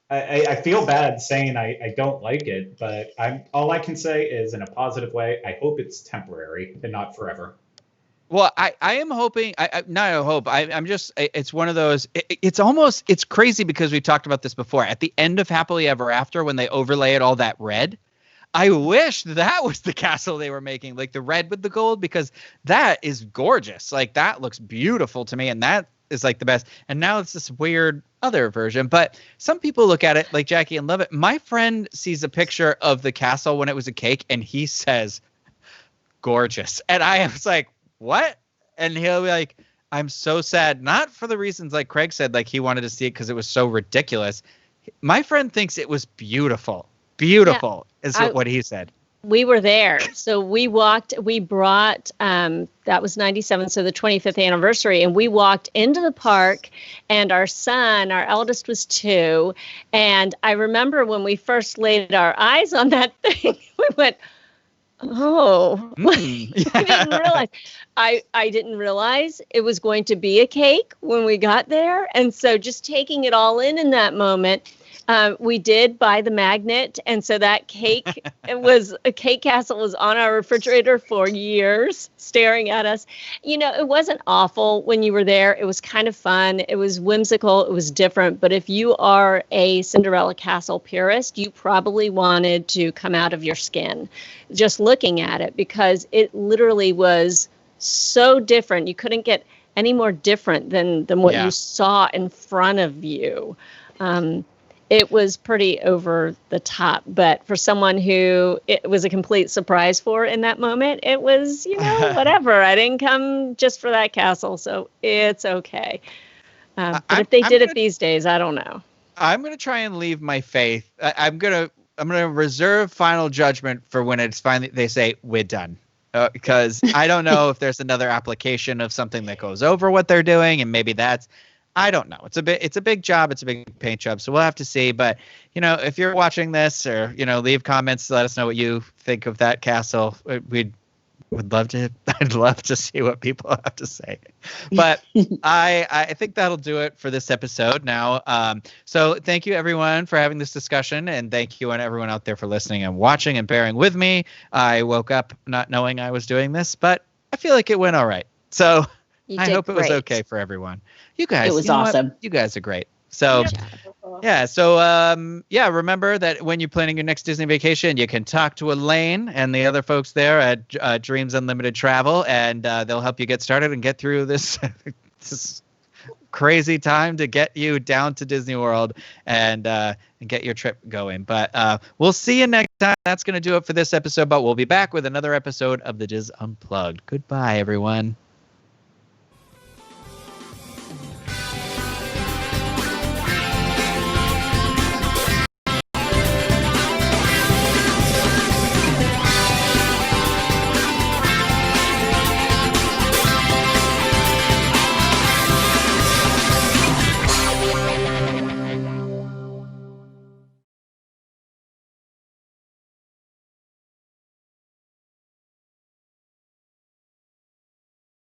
I feel bad saying I don't like it, but all I can say is, in a positive way, I hope it's temporary and not forever. Well, I am hoping, I'm just, it's one of those, it's crazy, because we talked about this before. At the end of Happily Ever After, when they overlaid all that red, I wish that was the castle they were making, like the red with the gold, because that is gorgeous. Like, that looks beautiful to me, and that is like the best. And now it's this weird other version, but some people look at it like Jackie and love it. My friend sees a picture of the castle when it was a cake, and he says, gorgeous. And I was like, what? And he'll be like, I'm so sad. Not for the reasons like Craig said, like he wanted to see it because it was so ridiculous. My friend thinks it was beautiful. Beautiful is what he said. We were there. So we brought, that was 97, so the 25th anniversary, and we walked into the park, and our son, our eldest, was 2. And I remember when we first laid our eyes on that thing, we went, oh, I didn't realize. I didn't realize it was going to be a cake when we got there. And so just taking it all in that moment. We did buy the magnet, and so that cake a cake castle was on our refrigerator for years, staring at us. It wasn't awful when you were there. It was kind of fun. It was whimsical. It was different. But if you are a Cinderella Castle purist, you probably wanted to come out of your skin just looking at it, because it literally was so different. You couldn't get any more different than what you saw in front of you. It was pretty over the top, but for someone who it was a complete surprise for in that moment, it was, whatever. I didn't come just for that castle, so it's okay. But if they did it these days, I don't know. I'm going to try and leave my faith. I'm going to reserve final judgment for when it's finally, they say, we're done. Because I don't know if there's another application of something that goes over what they're doing, and maybe I don't know. It's a big job. It's a big paint job. So we'll have to see. But, if you're watching this, or, leave comments, let us know what you think of that castle. I'd love to see what people have to say. But I think that'll do it for this episode now. So thank you, everyone, for having this discussion. And thank you and everyone out there for listening and watching and bearing with me. I woke up not knowing I was doing this, but I feel like it went all right. So I hope it was okay for everyone. You guys, it was awesome. You guys are great. So, remember that when you're planning your next Disney vacation, you can talk to Elaine and the other folks there at Dreams Unlimited Travel, and they'll help you get started and get through this this crazy time to get you down to Disney World and get your trip going. But we'll see you next time. That's going to do it for this episode, but we'll be back with another episode of the Diz Unplugged. Goodbye, everyone.